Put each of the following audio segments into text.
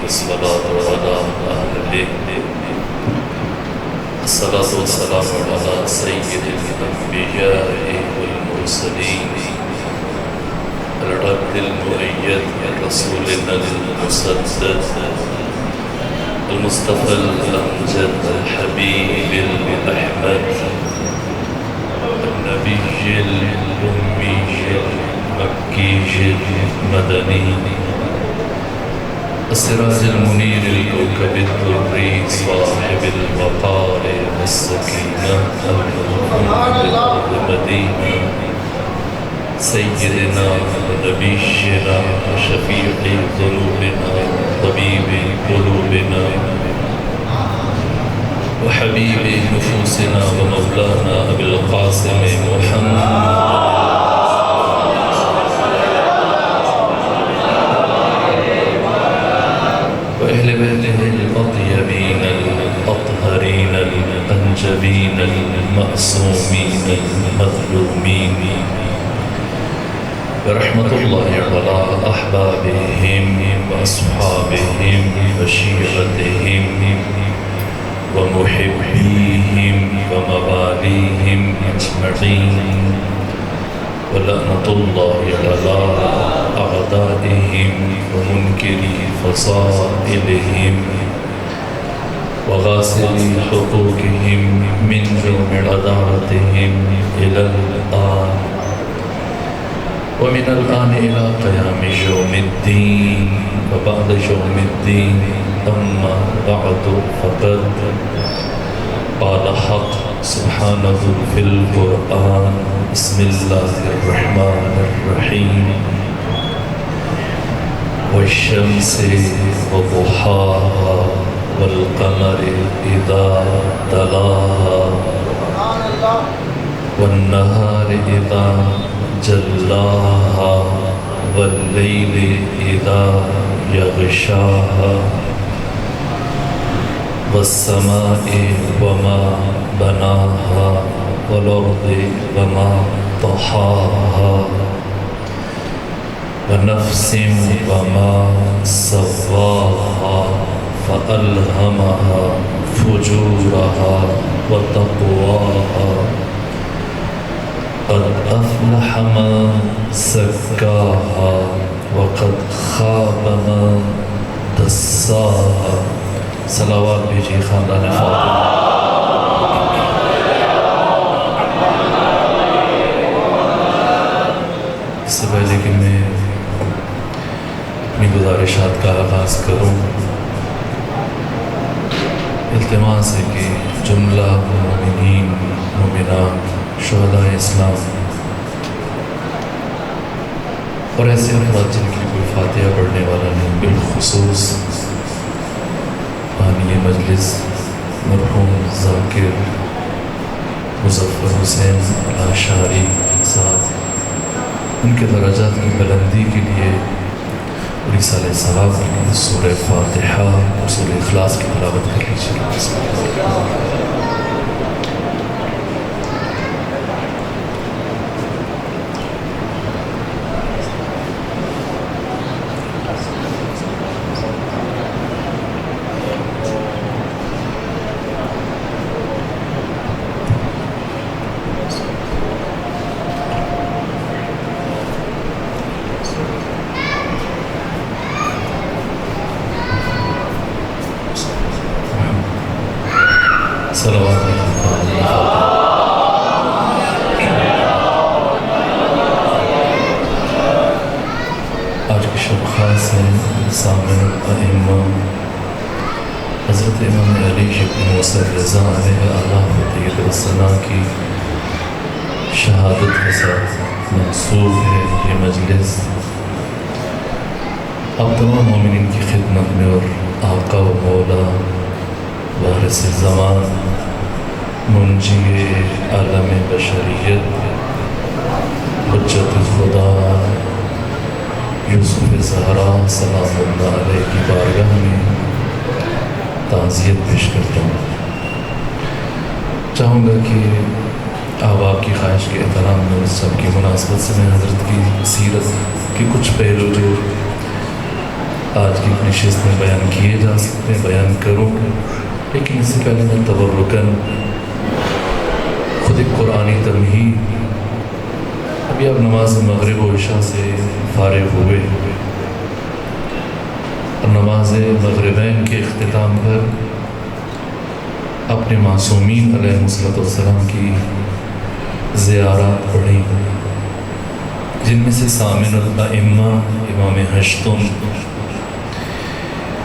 والصلاة على أهله الصلاة والسلام على سيد الأنبياء والمرسلين العبد المؤيد رسولنا المسدد المصطفى الأمجد الحبيب الأحمد النبي الأمي المكي المدني السراج المنير الكوكب الدري صاحب الوقار والسكينة المدينة سيدنا ونبينا وشفيع ذنوبنا طبيب قلوبنا وحبيب نفوسنا ومولانا أبي القاسم محمد وأهل بيته الأطيبين الأطهرين الأنجبين المأسومين المظلومين برحمة الله على أحبابهم وأصحابهم وشيعتهم ومحبيهم ومواليهم أجمعين ولعنة الله على أعدائهم ومنكري فصائلهم وغاسلي حقوقهم من يوم عداوتهم إلى الآن ومن الآن إلى قيام يوم الدين وبعد يوم الدين أما بعد فقد قال حق سبحانه في القرآن بسم الله الرحمن الرحيم والشمس وضحاها والقمر إذا تلاها والنهار إذا جلاها والليل إذا يغشاها والسماء وما بناها والأرض وما طحاها ونفس وما سواها فألهمها فجورها وتقواها قد أفلح من زكاها وقد خاب من دساها صلوات بيجي خاندان فاطمہ اس سے پہلے کہ میں اپنی گزارشات کا آغاز کروں التماس ہے کہ جملہ مومنین مومنات شہداء اسلام اور ایسے افراد جن کی کوئی فاتحہ پڑھنے والا نہیں بالخصوص بانی مجلس مرحوم ذاکر مظفر حسین الاشعری صاحب ان کے درجات کی بلندی کے لیے اور رسالہ ثواب کے لیے سورہ فاتحہ اور سورہ اخلاص کی تلاوت کر لیجیے آج کی شب خاص ہے سامع ائمہ حضرت امام علی ابن موسیٰ رضا علیہ اللہ طیب الثناء کی شہادت کے ساتھ منسوب ہے یہ مجلس اب تمام مومنین کی خدمت میں اور آقا و مولا وارث زمان منجی عالم بشریت حجت خدا یوسف زہرا سلام اللہ علیہ کی بارگاہ میں تعزیت پیش کرتا ہوں. چاہوں گا کہ آپ کی خواہش کے احترام میں اس سب کی مناسبت سے میں حضرت کی سیرت کے کچھ پہلو جو آج کی نشست میں بیان کیے جا سکتے ہیں، بیان کروں گا، لیکن اس سے پہلے میں تبرکاً خود ایک قرآنی تمہید، ابھی آپ نماز مغرب و عشاء سے فارغ ہوئے اور نماز مغربین کے اختتام پر اپنے معصومین علیہ السلام کی زیارات پڑھی، جن میں سے ثامن الائمہ امام ہشتم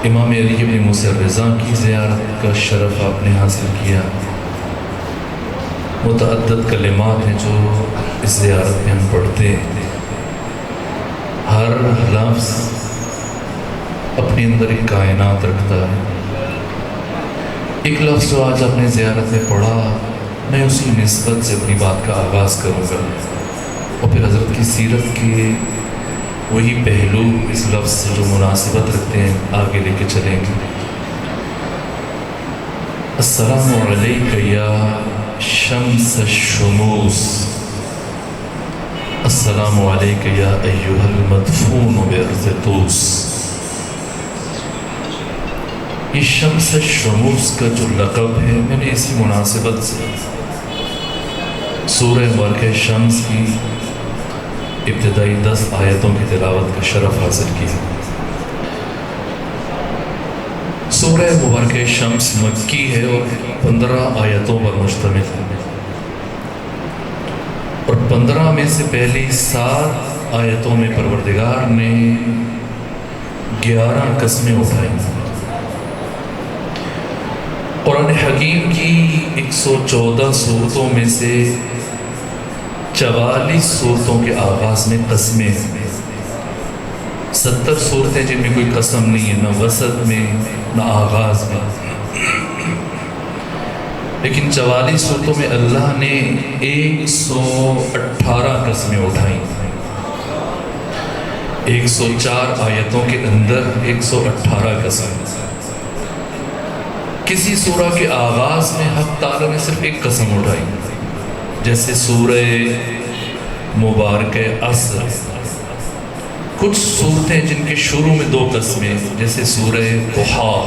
امام علی بن موسیٰ رضا کی زیارت کا شرف آپ نے حاصل کیا۔ متعدد کلمات ہیں جو اس زیارت میں ہم پڑھتے ہیں، ہر لفظ اپنے اندر ایک کائنات رکھتا ہے۔ ایک لفظ جو آج آپ نے زیارت میں پڑھا، میں اسی نسبت سے اپنی بات کا آغاز کروں گا اور پھر حضرت کی سیرت کے وہی پہلو اس لفظ سے جو مناسبت رکھتے ہیں آگے لے کے چلیں گے۔ السلام علیک یا شمس الشموس، السلام علیک یا ایہا المدفون بارض طوس۔ یہ شمس الشموس کا جو لقب ہے، میں نے اسی مناسبت سے سورہ مبارکہ شمس کی ابتدائی 10 آیتوں کی تلاوت کا شرف حاصل کیا۔ سورہ مبارکہ شمس مکی ہے اور 15 آیتوں پر مشتمل ہے، اور 15 میں سے پہلی 7 آیتوں میں پروردگار نے 11 قسمیں اٹھائیں۔ قرآن حکیم کی 114 صورتوں میں سے 44 صورتوں کے آغاز میں قسمیں ہیں، 70 صورتیں جن میں کوئی قسم نہیں ہے، نہ وسط میں نہ آغاز میں، لیکن 44 صورتوں میں اللہ نے 118 قسمیں اٹھائیں۔ 104 آیتوں کے اندر 118 قسم۔ کسی سورہ کے آغاز میں حق تعالیٰ نے صرف ایک قسم اٹھائی، جیسے سورہ مبارکہ عصر۔ کچھ صورتیں جن کے شروع میں 2 قسمیں، جیسے سورہ ضحیٰ۔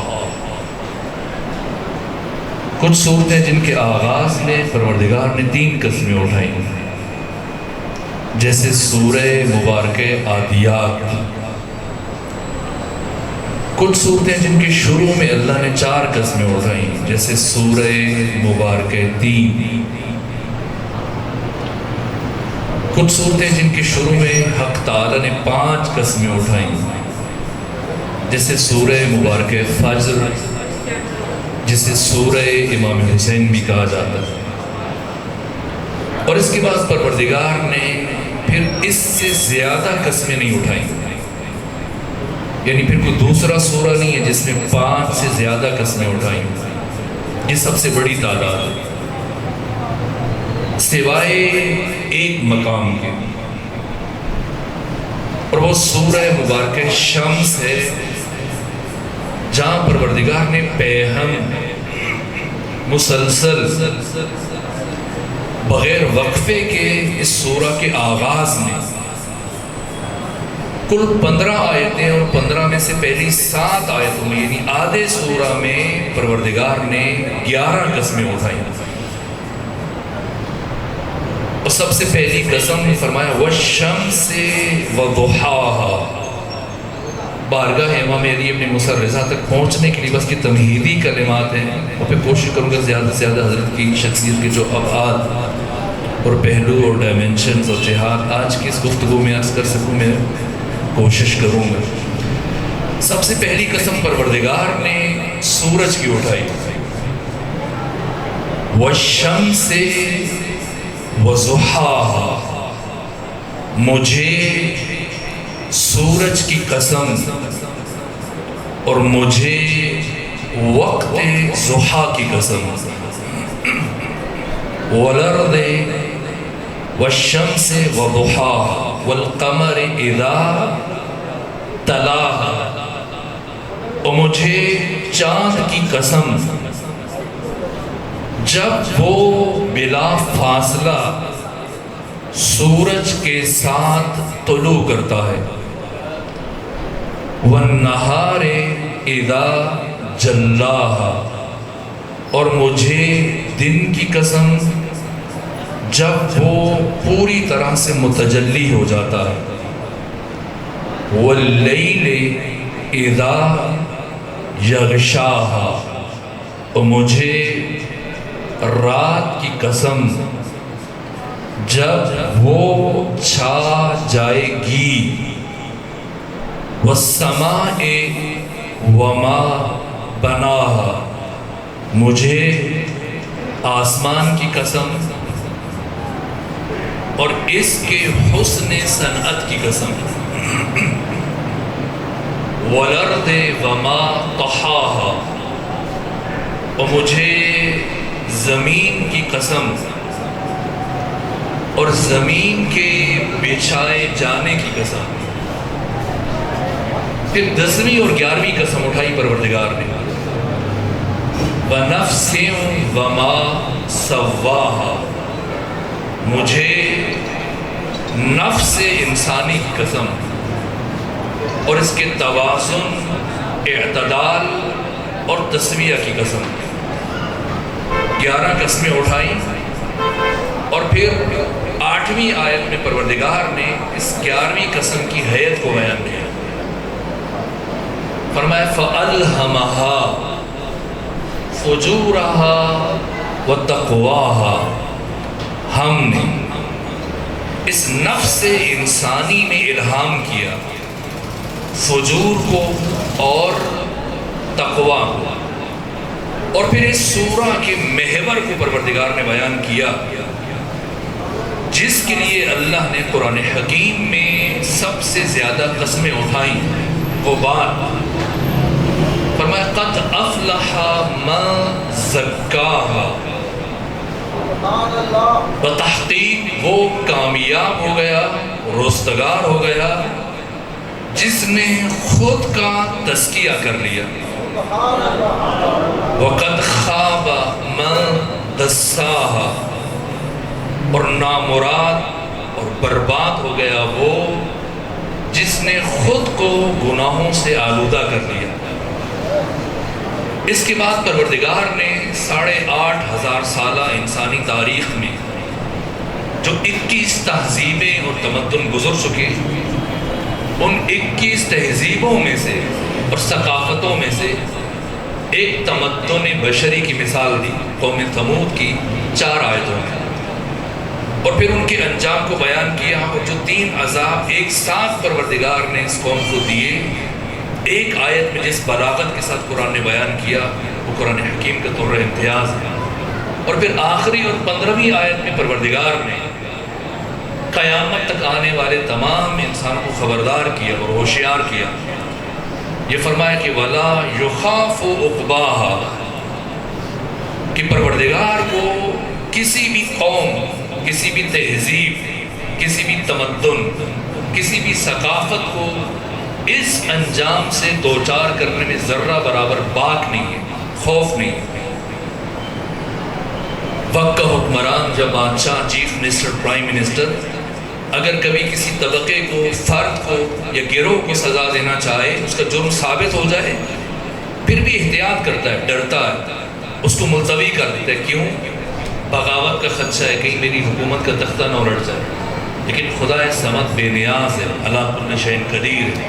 کچھ صورتیں جن کے آغاز میں پروردگار نے 3 قسمیں اٹھائیں، جیسے سورہ مبارکہ عادیات۔ کچھ صورتیں جن کے شروع میں اللہ نے 4 قسمیں اٹھائیں، جیسے سورہ مبارکہ تین۔ کچھ صورتیں جن کے شروع میں حق تعالیٰ نے 5 قسمیں اٹھائیں، جیسے سورہ مبارکہ فجر، جسے سورہ امام حسین بھی کہا جاتا ہے۔ اور اس کے بعد پروردگار نے پھر اس سے زیادہ قسمیں نہیں اٹھائیں، یعنی پھر کوئی دوسرا سورہ نہیں ہے جس میں 5 سے زیادہ قسمیں اٹھائیں۔ یہ سب سے بڑی تعداد ہے، سوائے ایک مقام کے، اور وہ سورہ مبارکہ شمس ہے، جہاں پروردگار نے پیہم مسلسل بغیر وقفے کے اس سورہ کے آغاز میں کل 15 آیتیں، اور 15 میں سے پہلی 7 آیتوں میں یعنی آدھے سورہ میں پروردگار نے 11 قسمیں اٹھائیں۔ اور سب سے پہلی قسم نے فرمایا وَالشَّمْسِ وَضُحَاهَا۔ بارگاہ امام علی ابن موسیٰ رضا تک پہنچنے کے لیے بس یہ تمہیدی کلمات ہیں، اور پھر کوشش کروں گا زیادہ سے زیادہ حضرت کی شخصیت کے جو ابعاد اور پہلو اور ڈائمنشنز اور جہاد آج کی اس گفتگو میں عرض کر سکوں، میں کوشش کروں گا۔ سب سے پہلی قسم پروردگار نے سورج کی اٹھائی، وَالشَّمْسِ وَضُحَاهَا، مجھے سورج کی قسم اور مجھے وقت ضحیٰ کی قسم، وَالْأَرْضِ وَالشَّمْسِ وَضُحَاهَا وَالْقَمَرِ إِذَا تَلَاهَا، اور مجھے چاند کی قسم جب وہ بلا فاصلہ سورج کے ساتھ طلوع کرتا ہے۔ والنہار اذا جلاہا، اور مجھے دن کی قسم جب وہ پوری طرح سے متجلی ہو جاتا ہے، واللیل اذا یغشاہا، اور مجھے رات کی قسم جب وہ چھا جائے گی، والسماء وما بناہا، مجھے آسمان کی قسم اور اس کے حسن صنعت کی قسم، والارض وما طحاہا، اور مجھے زمین کی قسم اور زمین کے بچھائے جانے کی قسم۔ پھر 10ویں اور 11ویں قسم اٹھائی پروردگار نے، بنفس وما سواہا، مجھے نفس انسانی کی قسم اور اس کے توازن، اعتدال اور تسویہ کی قسم۔ 11 قسمیں اٹھائیں، اور پھر 8ویں آیت میں پروردگار نے اس 11ویں قسم کی حیت کو بیان کیا، فرمایا فَأَلْهَمَهَا فُجُورَهَا وَتَقْوَاهَا، ہم نے اس نفس انسانی میں الہام کیا فجور کو اور تقوی کو، اور پھر اس سورہ کے محور کو پروردگار نے بیان کیا، جس کے لیے اللہ نے قرآن حکیم میں سب سے زیادہ قسمیں اٹھائیں، وہ بات فرمایا قد افلح من زکاہا، بتحقیق وہ کامیاب ہو گیا، رستگار ہو گیا جس نے خود کا تزکیہ کر لیا، وقد خاب من دساہا، اور نامراد اور برباد ہو گیا وہ جس نے خود کو گناہوں سے آلودہ کر لیا۔ اس کے بعد پروردگار نے 8,500 سالہ انسانی تاریخ میں جو 21 تہذیبیں اور تمدن گزر چکے، ان 21 تہذیبوں میں سے اور ثقافتوں میں سے ایک تمدن بشری کی مثال دی قوم ثمود کی 4 آیتوں میں، اور پھر ان کے انجام کو بیان کیا، اور جو 3 عذاب ایک ساتھ پروردگار نے اس قوم کو دیے ایک آیت میں جس بلاغت کے ساتھ قرآن نے بیان کیا، وہ قرآن حکیم کا طور امتیاز ہے۔ اور پھر آخری اور 15ویں آیت میں پروردگار نے قیامت تک آنے والے تمام انسانوں کو خبردار کیا اور ہوشیار کیا، یہ فرمایا کہ وَلَا يُخَافُ عُقْبَاهَا، کہ پروردگار کو کسی بھی قوم، کسی بھی تہذیب، کسی بھی تمدن، کسی بھی ثقافت کو اس انجام سے دوچار کرنے میں ذرہ برابر باک نہیں ہے، خوف نہیں ہے۔ وقت کا حکمران جب بادشاہ، چیف منسٹر، پرائم منسٹر اگر کبھی کسی طبقے کو، فرد کو یا گروہ کو سزا دینا چاہے، اس کا جرم ثابت ہو جائے، پھر بھی احتیاط کرتا ہے، ڈرتا ہے، اس کو ملتوی کر دیتا ہے۔ کیوں؟ بغاوت کا خدشہ ہے، کہیں میری حکومت کا تختہ نہ الٹ جائے۔ لیکن خدا صمد بے نیاز ہے، علی کل شیء قدیر ہے،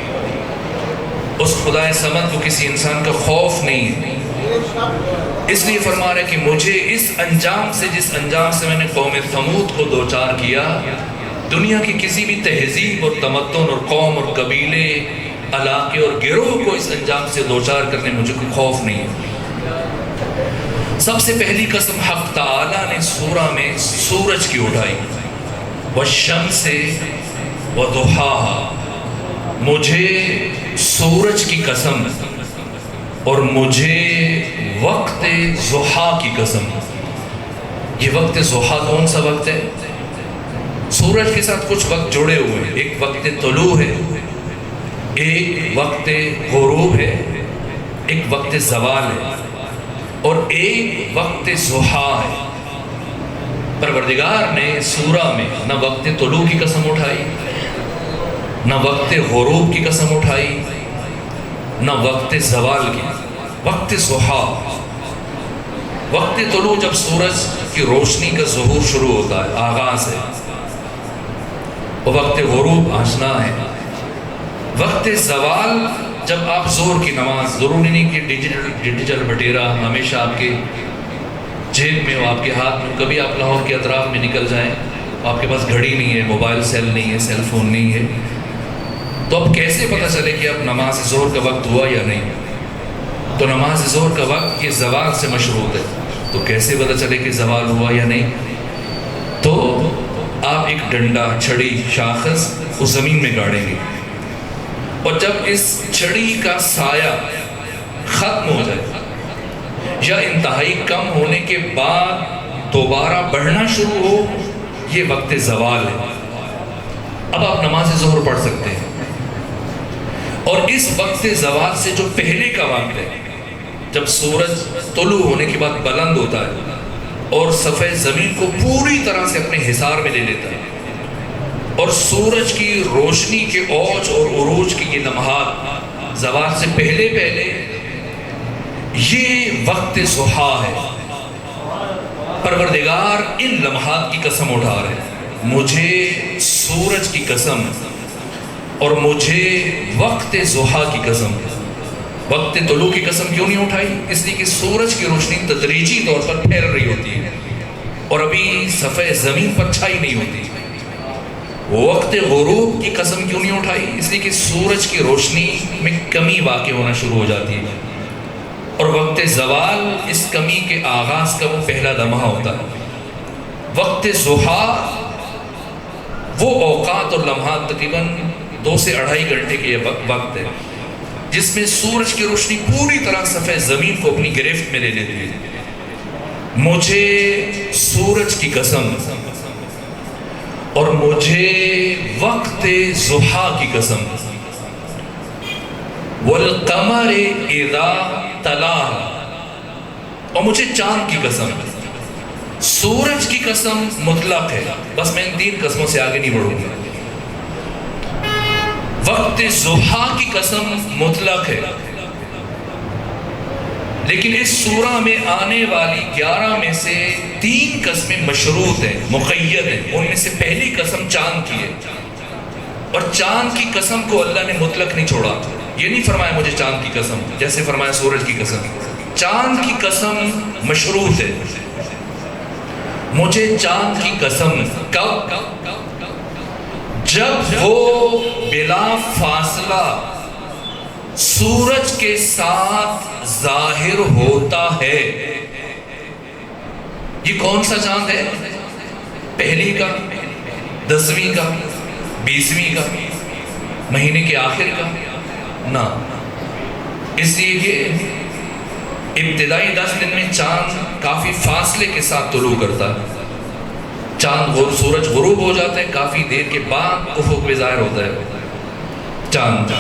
اس خدا صمد کو کسی انسان کا خوف نہیں ہے۔ اس لیے فرما رہا ہے کہ مجھے اس انجام سے، جس انجام سے میں نے قوم ثمود کو دوچار کیا، دنیا کی کسی بھی تہذیب اور تمدن اور قوم اور قبیلے، علاقے اور گروہ کو اس انجام سے دوچار کرنے مجھے کوئی خوف نہیں ہے۔ سب سے پہلی قسم حق تعالیٰ نے سورہ میں سورج کی اٹھائی، والشمس وضحاہا، مجھے سورج کی قسم اور مجھے وقت ضحیٰ کی قسم۔ یہ وقت ضحیٰ کون سا وقت ہے؟ سورج کے ساتھ کچھ وقت جڑے ہوئے ہیں، ایک وقت طلوع ہے، ایک وقت غروب ہے، ایک وقت زوال ہے، اور ایک وقت ضحیٰ ہے۔ پروردگار نے سورہ میں نہ وقت طلوع کی قسم اٹھائی، نہ وقت غروب کی قسم اٹھائی، نہ وقت زوال کی، وقت ضحیٰ، وقت طلوع جب سورج کی روشنی کا ظہور شروع ہوتا ہے، آغاز ہے، اور وقت غروب آشنا ہے۔ وقت زوال جب آپ ظہر کی نماز، ضروری نہیں کہ ڈیجیٹل بٹیرا ہمیشہ آپ کے جیب میں ہو، آپ کے ہاتھ میں، کبھی آپ لاہور کے اطراف میں نکل جائیں، آپ کے پاس گھڑی نہیں ہے، موبائل سیل نہیں ہے، سیل فون نہیں ہے، تو اب کیسے پتہ چلے کہ اب نماز ظہر کا وقت ہوا یا نہیں؟ تو نماز ظہر کا وقت یہ زوال سے مشروط ہے، تو کیسے پتہ چلے کہ زوال ہوا یا نہیں؟ تو آپ ایک ڈنڈا، چھڑی، شاخص اس زمین میں گاڑیں گے، اور جب اس چھڑی کا سایہ ختم ہو جائے یا انتہائی کم ہونے کے بعد دوبارہ بڑھنا شروع ہو، یہ وقت زوال ہے۔ اب آپ نماز ظہر پڑھ سکتے ہیں، اور اس وقت زوال سے جو پہلے کا وقت ہے، جب سورج طلوع ہونے کے بعد بلند ہوتا ہے اور صفحہ زمین کو پوری طرح سے اپنے حصار میں لے لیتا ہے، اور سورج کی روشنی کے اوج اور عروج کی یہ لمحات زوال سے پہلے یہ وقت ضحیٰ ہے۔ پروردگار ان لمحات کی قسم اٹھا رہے ہیں، مجھے سورج کی قسم اور مجھے وقت ضحیٰ کی قسم۔ وقت طلوع کی قسم کیوں نہیں اٹھائی؟ اس لیے کہ سورج کی روشنی تدریجی طور پر پھیل رہی ہوتی ہے اور ابھی صفحہ زمین پر چھائی نہیں ہوتی۔ وقت غروب کی قسم کیوں نہیں اٹھائی؟ اس لیے کہ سورج کی روشنی میں کمی واقع ہونا شروع ہو جاتی ہے، اور وقت زوال اس کمی کے آغاز کا وہ پہلا لمحہ ہوتا ہے۔ وقت ضحیٰ وہ اوقات اور لمحات تقریباً 2 سے 2.5 گھنٹے کے وقت ہے جس میں سورج کی روشنی پوری طرح صفحہ زمین کو اپنی گرفت میں لے لیتی ہے۔ مجھے سورج کی قسم اور مجھے وقت ضحیٰ کی قسم، والقمر اذا تلاہا، اور مجھے چاند کی قسم۔ سورج کی قسم مطلق ہے، بس میں ان 3 قسموں سے آگے نہیں بڑھوں گا۔ وقت ضحیٰ کی قسم مطلق ہے، لیکن اس سورہ میں آنے والی 11 میں سے 3 قسمیں مشروط ہیں، مقید ہیں۔ ان میں سے پہلی قسم چاند کی ہے، اور چاند کی قسم کو اللہ نے مطلق نہیں چھوڑا۔ یہ نہیں فرمایا مجھے چاند کی قسم جیسے فرمایا سورج کی قسم۔ چاند کی قسم مشروط ہے، مجھے چاند کی قسم۔ کب؟ جب وہ بلا فاصلہ سورج کے ساتھ ظاہر ہوتا ہے۔ یہ کون سا چاند ہے؟ پہلی کا، 10ویں کا، 20ویں کا، مہینے کے آخر کا؟ نہ، اس لیے کہ ابتدائی 10 دن میں چاند کافی فاصلے کے ساتھ طلوع کرتا ہے۔ چاند سورج غروب ہو جاتا ہے، کافی دیر کے بعد افق پہ ظاہر ہوتا ہے چاند۔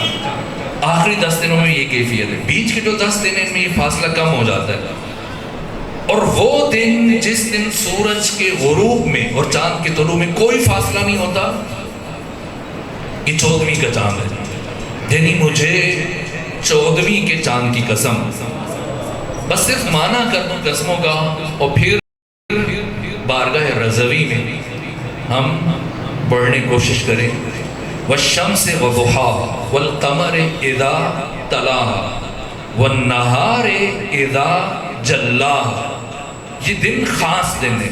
آخری 10 دنوں میں یہ کیفیت ہے، بیچ کے جو 10 دن ہیں ان میں یہ فاصلہ کم ہو جاتا ہے، اور وہ دن جس دن سورج کے غروب میں اور چاند کے طلوع میں کوئی فاصلہ نہیں ہوتا، یہ 14ویں کا چاند ہے۔ یعنی مجھے 14ویں کے چاند کی قسم۔ بس صرف معنی کر دوں قسموں کا، اور پھر بارگاہ رضوی میں ہم پڑھنے کی کوشش کریں۔ والشمس وضحاها والقمر اذا تلاها والنہار اذا جلاها۔ یہ دن خاص دن ہے،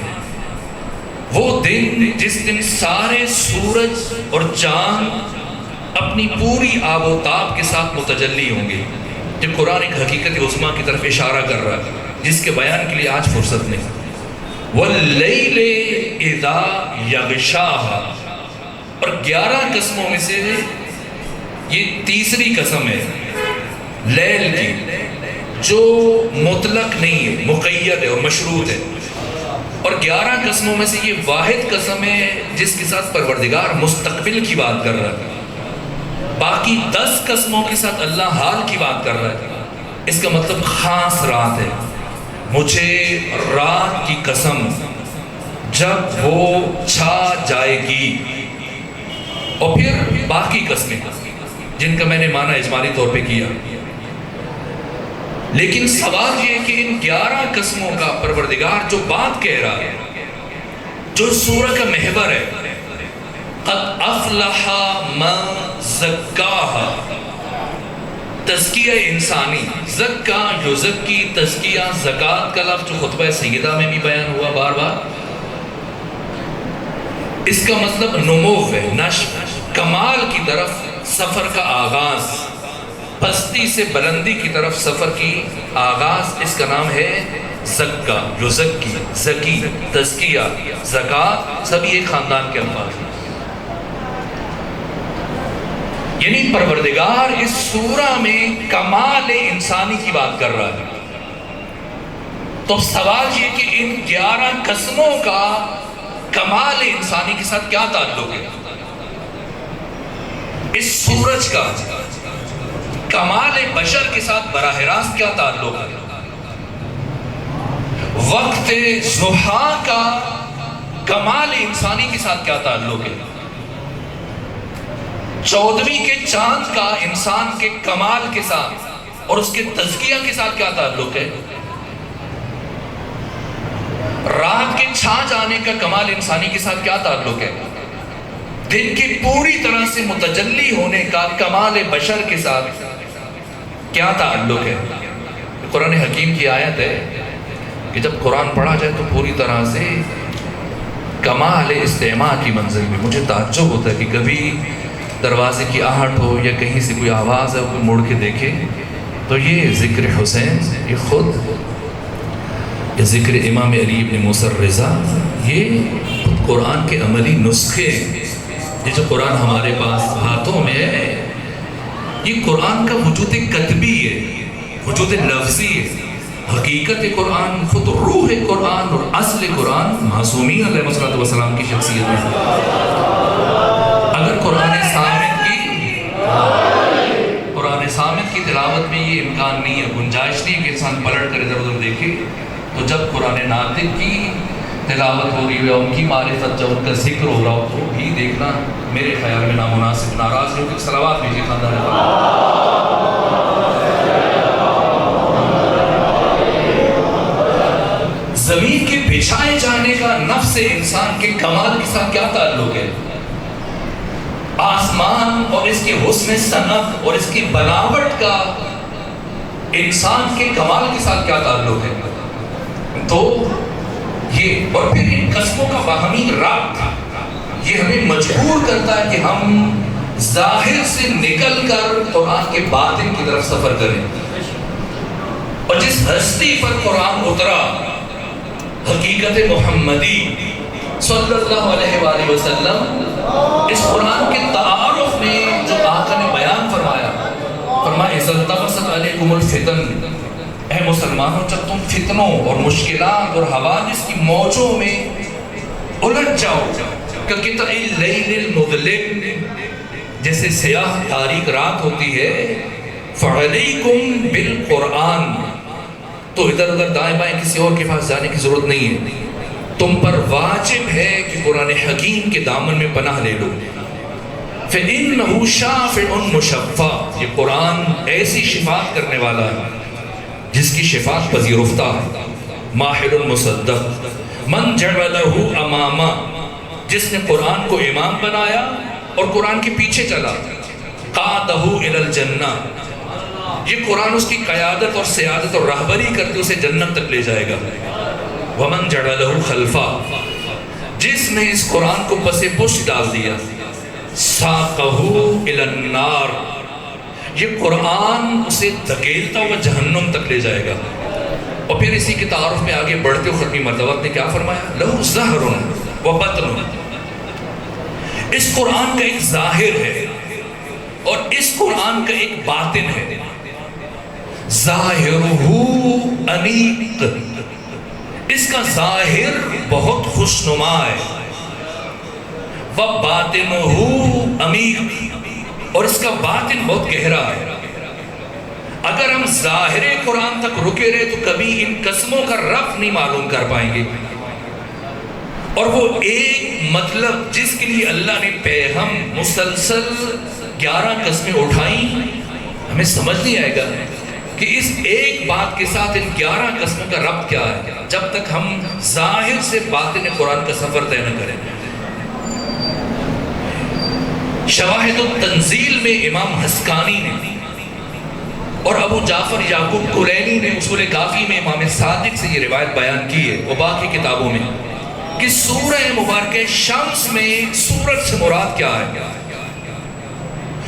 وہ دن جس دن سارے سورج اور چاند اپنی پوری آب و تاب کے ساتھ متجلی ہوں گے۔ جب قرآن ایک حقیقت عظمیٰ کی طرف اشارہ کر رہا ہے جس کے بیان کے لیے آج فرصت نہیں۔ واللیل اذا یغشاها، اور 11 قسموں میں سے یہ تیسری قسم ہے لیل کی، جو مطلق نہیں ہے، مقید ہے اور مشروط ہے، اور 11 قسموں میں سے یہ واحد قسم ہے جس کے ساتھ پروردگار مستقبل کی بات کر رہا ہے۔ باقی 10 قسموں کے ساتھ اللہ حال کی بات کر رہا ہے۔ اس کا مطلب خاص رات ہے۔ مجھے رات کی قسم جب وہ چھا جائے گی، اور پھر باقی قسمیں جن کا میں نے معنی اجمالی طور پہ کیا، لیکن سوال یہ کہ ان 11 قسموں کا پروردگار جو بات کہہ رہا ہے، جو سورہ کا محور ہے، قد افلح من زکاہا، تزکیہ انسانی، زکا یزکی، تزکیہ، زکوٰۃ کا لفظ جو خطبہ سیدہ میں بھی بیان ہوا بار بار، اس کا مطلب نمو ہے، نشو، کمال کی طرف سفر کا آغاز، پستی سے بلندی کی طرف سفر کی آغاز، اس کا نام ہے زکا، یزکی، زکی، تزکیہ، زکوٰۃ، سب ایک خاندان کے الفاظ ہیں۔ یعنی پروردگار اس سورہ میں کمال انسانی کی بات کر رہا ہے۔ تو سوال یہ کہ ان 11 قسموں کا کمال انسانی کے ساتھ کیا تعلق ہے؟ اس سورج کا کمال بشر کے ساتھ براہ راست کیا تعلق ہے؟ وقت ضحیٰ کا کمال انسانی کے ساتھ کیا تعلق ہے؟ 14ویں کے چاند کا انسان کے کمال کے ساتھ اور اس کے تزکیہ کے ساتھ کیا تعلق ہے؟ رات کے چھا جانے کا کمال انسانی کے ساتھ کیا تعلق ہے؟ دن کے پوری طرح سے متجلی ہونے کا کمال بشر کے ساتھ کیا تعلق ہے؟ قرآن حکیم کی آیت ہے کہ جب قرآن پڑھا جائے تو پوری طرح سے کمال استماع کی منزل میں مجھے تعجب ہوتا ہے کہ کبھی دروازے کی آہٹ ہو یا کہیں سے کوئی آواز ہے کوئی مڑ کے دیکھے تو یہ ذکر حسین، یہ خود یا ذکر امام علی بن موسیٰ الرضا، یہ خود قرآن کے عملی نسخے، یہ جو قرآن ہمارے پاس ہاتھوں میں ہے، یہ قرآن کا وجود کتبی ہے، وجود لفظی ہے۔ حقیقت قرآن، خود روح قرآن اور اصل قرآن معصومین علیہ السلام کی شخصیت ہے۔ اگر قرآن صامت کی تلاوت میں یہ امکان نہیں ہے، گنجائش نہیں ہے کہ انسان پلٹ کر ادھر ادھر دیکھے، تو جب قرآن ناطق کی تلاوت ہو رہی ہے، ان کی معرفت، جب ان کا ذکر ہو رہا ہو تو بھی دیکھنا میرے خیال میں نامناسب، ناراض ہو کہ صلوات بھیجیے خاندان زمین کے بچھائے جانے کا نفس انسان کے کمال کے ساتھ کیا تعلق ہے؟ آسمان اور اس کے حسن صنعت اور اس کی بناوٹ کا انسان کے کمال کے ساتھ کیا تعلق ہے؟ تو یہ اور پھر ان قسموں کا باہمی رابط یہ ہمیں مجبور کرتا ہے کہ ہم ظاہر سے نکل کر قرآن کے باطن کی طرف سفر کریں، اور جس ہستی پر قرآن اترا، حقیقت محمدی صلی اللہ علیہ وآلہ وسلم، اس قرآن کے تعارف میں جو آقا نے بیان فرمایا، اِذَا الْتَبَسَتْ عَلَيْكُمُ الْفِتَنُ، اے مسلمانوں جب تم فتنوں اور مشکلات اور حوادث کی موجوں میں الجھ جاؤ، كَقِطَعِ اللَّيْلِ الْمُظْلِمِ، جیسے سیاہ تاریک رات ہوتی ہے، فَعَلَيْكُمْ بِالْقُرْآنِ، تو ادھر ادھر دائیں بائیں کسی اور کے پاس جانے کی ضرورت نہیں ہے، تم پر واجب ہے کہ قرآن حکیم کے دامن میں پناہ لے لو۔ فَإِنَّهُ شَافِعٌ مُشَفَّعٌ، یہ قرآن ایسی شفاعت کرنے والا ہے جس کی شفاعت پذیرفتہ ہے۔ ماہر مصدق، من جعلہ امامہ، جس نے قرآن کو امام بنایا اور قرآن کے پیچھے چلا، قادہ الی الجنہ، یہ قرآن اس کی قیادت اور سیادت اور رہبری کرتے اسے جنت تک لے جائے گا۔ ومن جعلہ خلفہ، جس نے اس قرآن کو پس پش ڈال دیا، ساقہ الی النار، یہ قرآن اسے دھکیلتا ہوا جہنم تک لے جائے گا۔ اور پھر اسی کے تعارف میں آگے بڑھتے ہوئے ختمی مرتبہ نے کیا فرمایا؟ لہو ظہر و بطن، اس قرآن کا ایک ظاہر ہے اور اس قرآن کا ایک باطن ہے۔ ظاہرہ انیق، اس کا ظاہر بہت خوشنما ہے، وَبَاطِنُهُ عَمِيقٌ، اور اس کا باطن بہت گہرا ہے۔ اگر ہم ظاہر قرآن تک رکے رہے تو کبھی ان قسموں کا ربط نہیں معلوم کر پائیں گے، اور وہ ایک مطلب جس کے لیے اللہ نے پیغام مسلسل 11 قسمیں اٹھائیں، ہمیں سمجھ نہیں آئے گا کہ اس ایک بات کے ساتھ ان 11 قسموں کا ربط کیا ہے، جب تک ہم ظاہر سے باطن قرآن کا سفر طے نہ کریں۔ شواہد التنزیل میں امام حسکانی نے اور ابو جعفر یعقوب کلینی نے اصول کافی میں امام صادق سے یہ روایت بیان کی ہے اور باقی کتابوں میں، کہ سورہ مبارکہ شمس میں سورج سے مراد کیا ہے،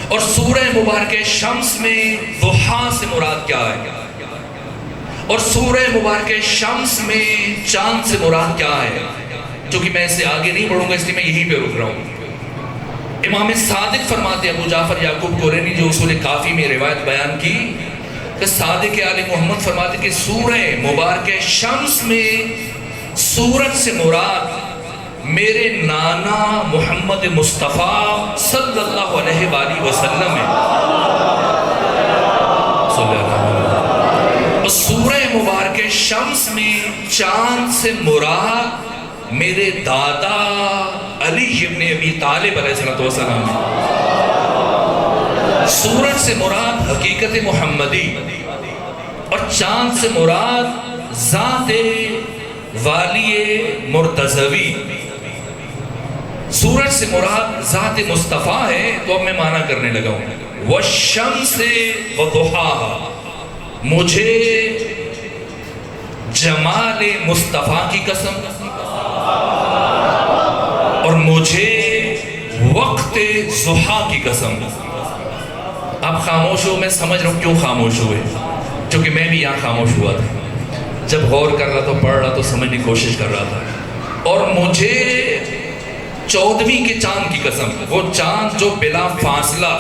اور سورہ مبارکہ شمس میں ضحیٰ سے مراد کیا ہے، اور سورہ مبارکہ شمس میں چاند سے مراد کیا ہے۔ چونکہ میں اس سے آگے نہیں بڑھوں گا اس لیے میں یہیں پہ رک رہا ہوں۔ امام صادق فرماتے ہیں، ابو جعفر یعقوب کلینی جو اصول کافی میں روایت بیان کی، کہ صادق آل محمد فرماتے کہ سورہ مبارکہ شمس میں سورج سے مراد میرے نانا محمد مصطفیٰ صلی اللہ علیہ وآلہ وسلم ہے۔ اور سورہ مبارکہ شمس میں چاند سے مراد میرے دادا علی ابن ابی طالب علیہ السلام ہے۔ سورج سے مراد حقیقت محمدی اور چاند سے مراد ذات والی مرتضوی۔ سورج سے مراد ذات مصطفیٰ ہے، تو اب میں معنی کرنے لگا ہوں۔ وَالشَّمْسِ وَضُحَاهَا، مجھے جمال مصطفیٰ کی قسم اور مجھے وقت ضحیٰ کی قسم۔ آپ خاموش ہو، میں سمجھ رہا ہوں کیوں خاموش ہوئے، چونکہ میں بھی یہاں خاموش ہوا تھا، جب غور کر رہا تھا، پڑھ رہا تو سمجھنے کی کوشش کر رہا تھا۔ اور مجھے 14ویں کے چاند کی قسم، وہ چاند جو بلا فاصلہ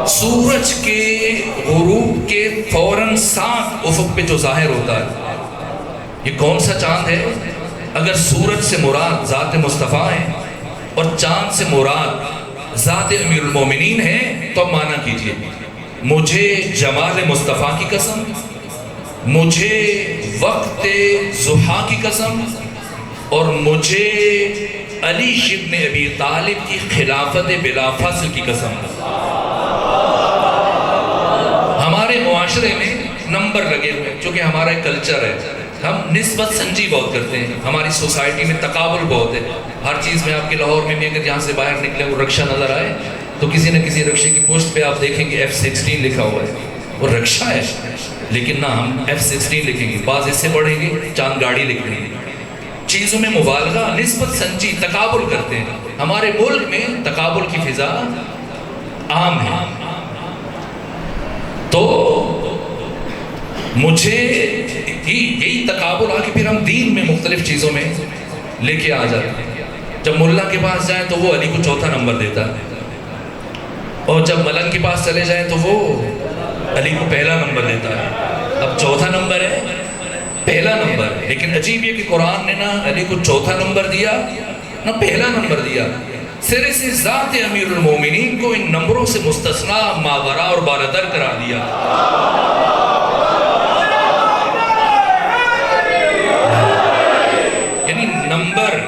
سورج کے غروب کے فوراً ساتھ افق پہ جو ظاہر ہوتا ہے، یہ کون سا چاند ہے؟ اگر سورج سے مراد ذات مصطفیٰ ہے اور چاند سے مراد ذات امیر المومنین ہے، تو اب معنی کیجئے، مجھے جمال مصطفیٰ کی قسم، مجھے وقت ضحیٰ کی قسم، اور مجھے علی ابن ابی طالب کی خلافت بلا فصل کی قسم۔ ہمارے معاشرے میں نمبر لگے ہوئے، چونکہ ہمارا ایک کلچر ہے، ہم نسبت سنجی بہت کرتے ہیں، ہماری سوسائٹی میں تقابل بہت ہے۔ ہر چیز میں آپ کے لاہور میں بھی اگر یہاں سے باہر نکلے وہ رکشہ نظر آئے تو کسی نہ کسی رکشے کی پوسٹ پہ آپ دیکھیں گے F16 لکھا ہوا ہے، وہ رکشہ ہے، لیکن نہ ہم F16 لکھیں گے، بعض اس سے بڑھیں گے چاند گاڑی لکھ لیں گے۔ چیزوں میں مبالغہ، نسبت سنجی، تقابل کرتے ہیں۔ ہمارے ملک میں تقابل کی فضا عام ہے۔ تو مجھے یہی تقابل آ کے پھر ہم دین میں مختلف چیزوں میں لے کے آ جاتے ہیں۔ جب ملا کے پاس جائیں تو وہ علی کو چوتھا نمبر دیتا ہے، اور جب ملنگ کے پاس چلے جائیں تو وہ علی کو پہلا نمبر دیتا ہے۔ اب چوتھا نمبر ہے، پہلا نمبر، لیکن عجیب یہ کہ قرآن نے نہ علی کو چوتھا نمبر دیا نہ پہلا نمبر دیا، سرے سے ذات امیر المومنین کو ان نمبروں سے مستثنیٰ، ماورا اور بالاتر قرار دیا۔ یعنی نمبر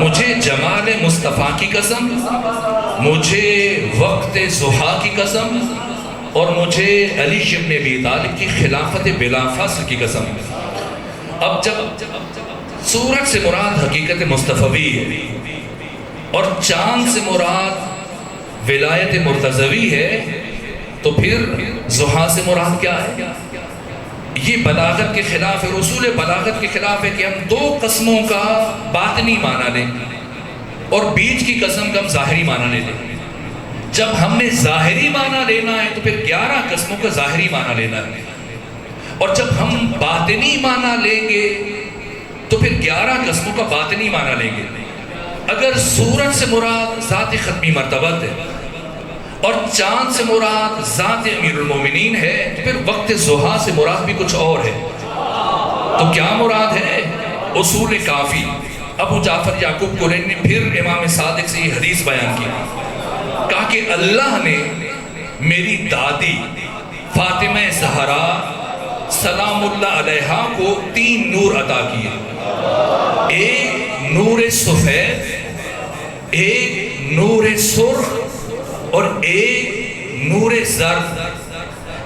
مجھے جمال مصطفیٰ کی قسم، مجھے وقت ضحیٰ کی قسم، اور مجھے علی ابن ابی طالب کی خلافت بلا فصل کی قسم۔ اب جب سورج سے مراد حقیقت مصطفی ہے اور چاند سے مراد ولایت مرتضوی ہے، تو پھر ضحیٰ سے مراد کیا ہے؟ یہ بلاغت کے خلاف ہے، رسول بلاغت کے خلاف ہے کہ ہم 2 قسموں کا باطنی معنی لیں اور بیچ کی قسم کا ہم ظاہری معنی لے لیں۔ جب ہم نے ظاہری معنی لینا ہے تو پھر 11 قسموں کا ظاہری معنی لینا ہے، اور جب ہم باطنی معنی لیں گے تو پھر 11 قسموں کا باطنی معنی لیں گے۔ اگر سورج سے مراد ذات ختمی مرتبت ہے اور چاند سے مراد ذات امیر المومنین ہے، تو پھر وقت ضحیٰ سے مراد بھی کچھ اور ہے۔ تو کیا مراد ہے؟ اصول کافی ابو جعفر یعقوب کلینی نے پھر امام صادق سے یہ حدیث بیان کی، کہا کہ اللہ نے میری دادی فاطمہ زہرا سلام اللہ علیہا کو 3 نور عطا کیے۔ ایک نور سفید، ایک نور سرخ اور ایک نور زرد.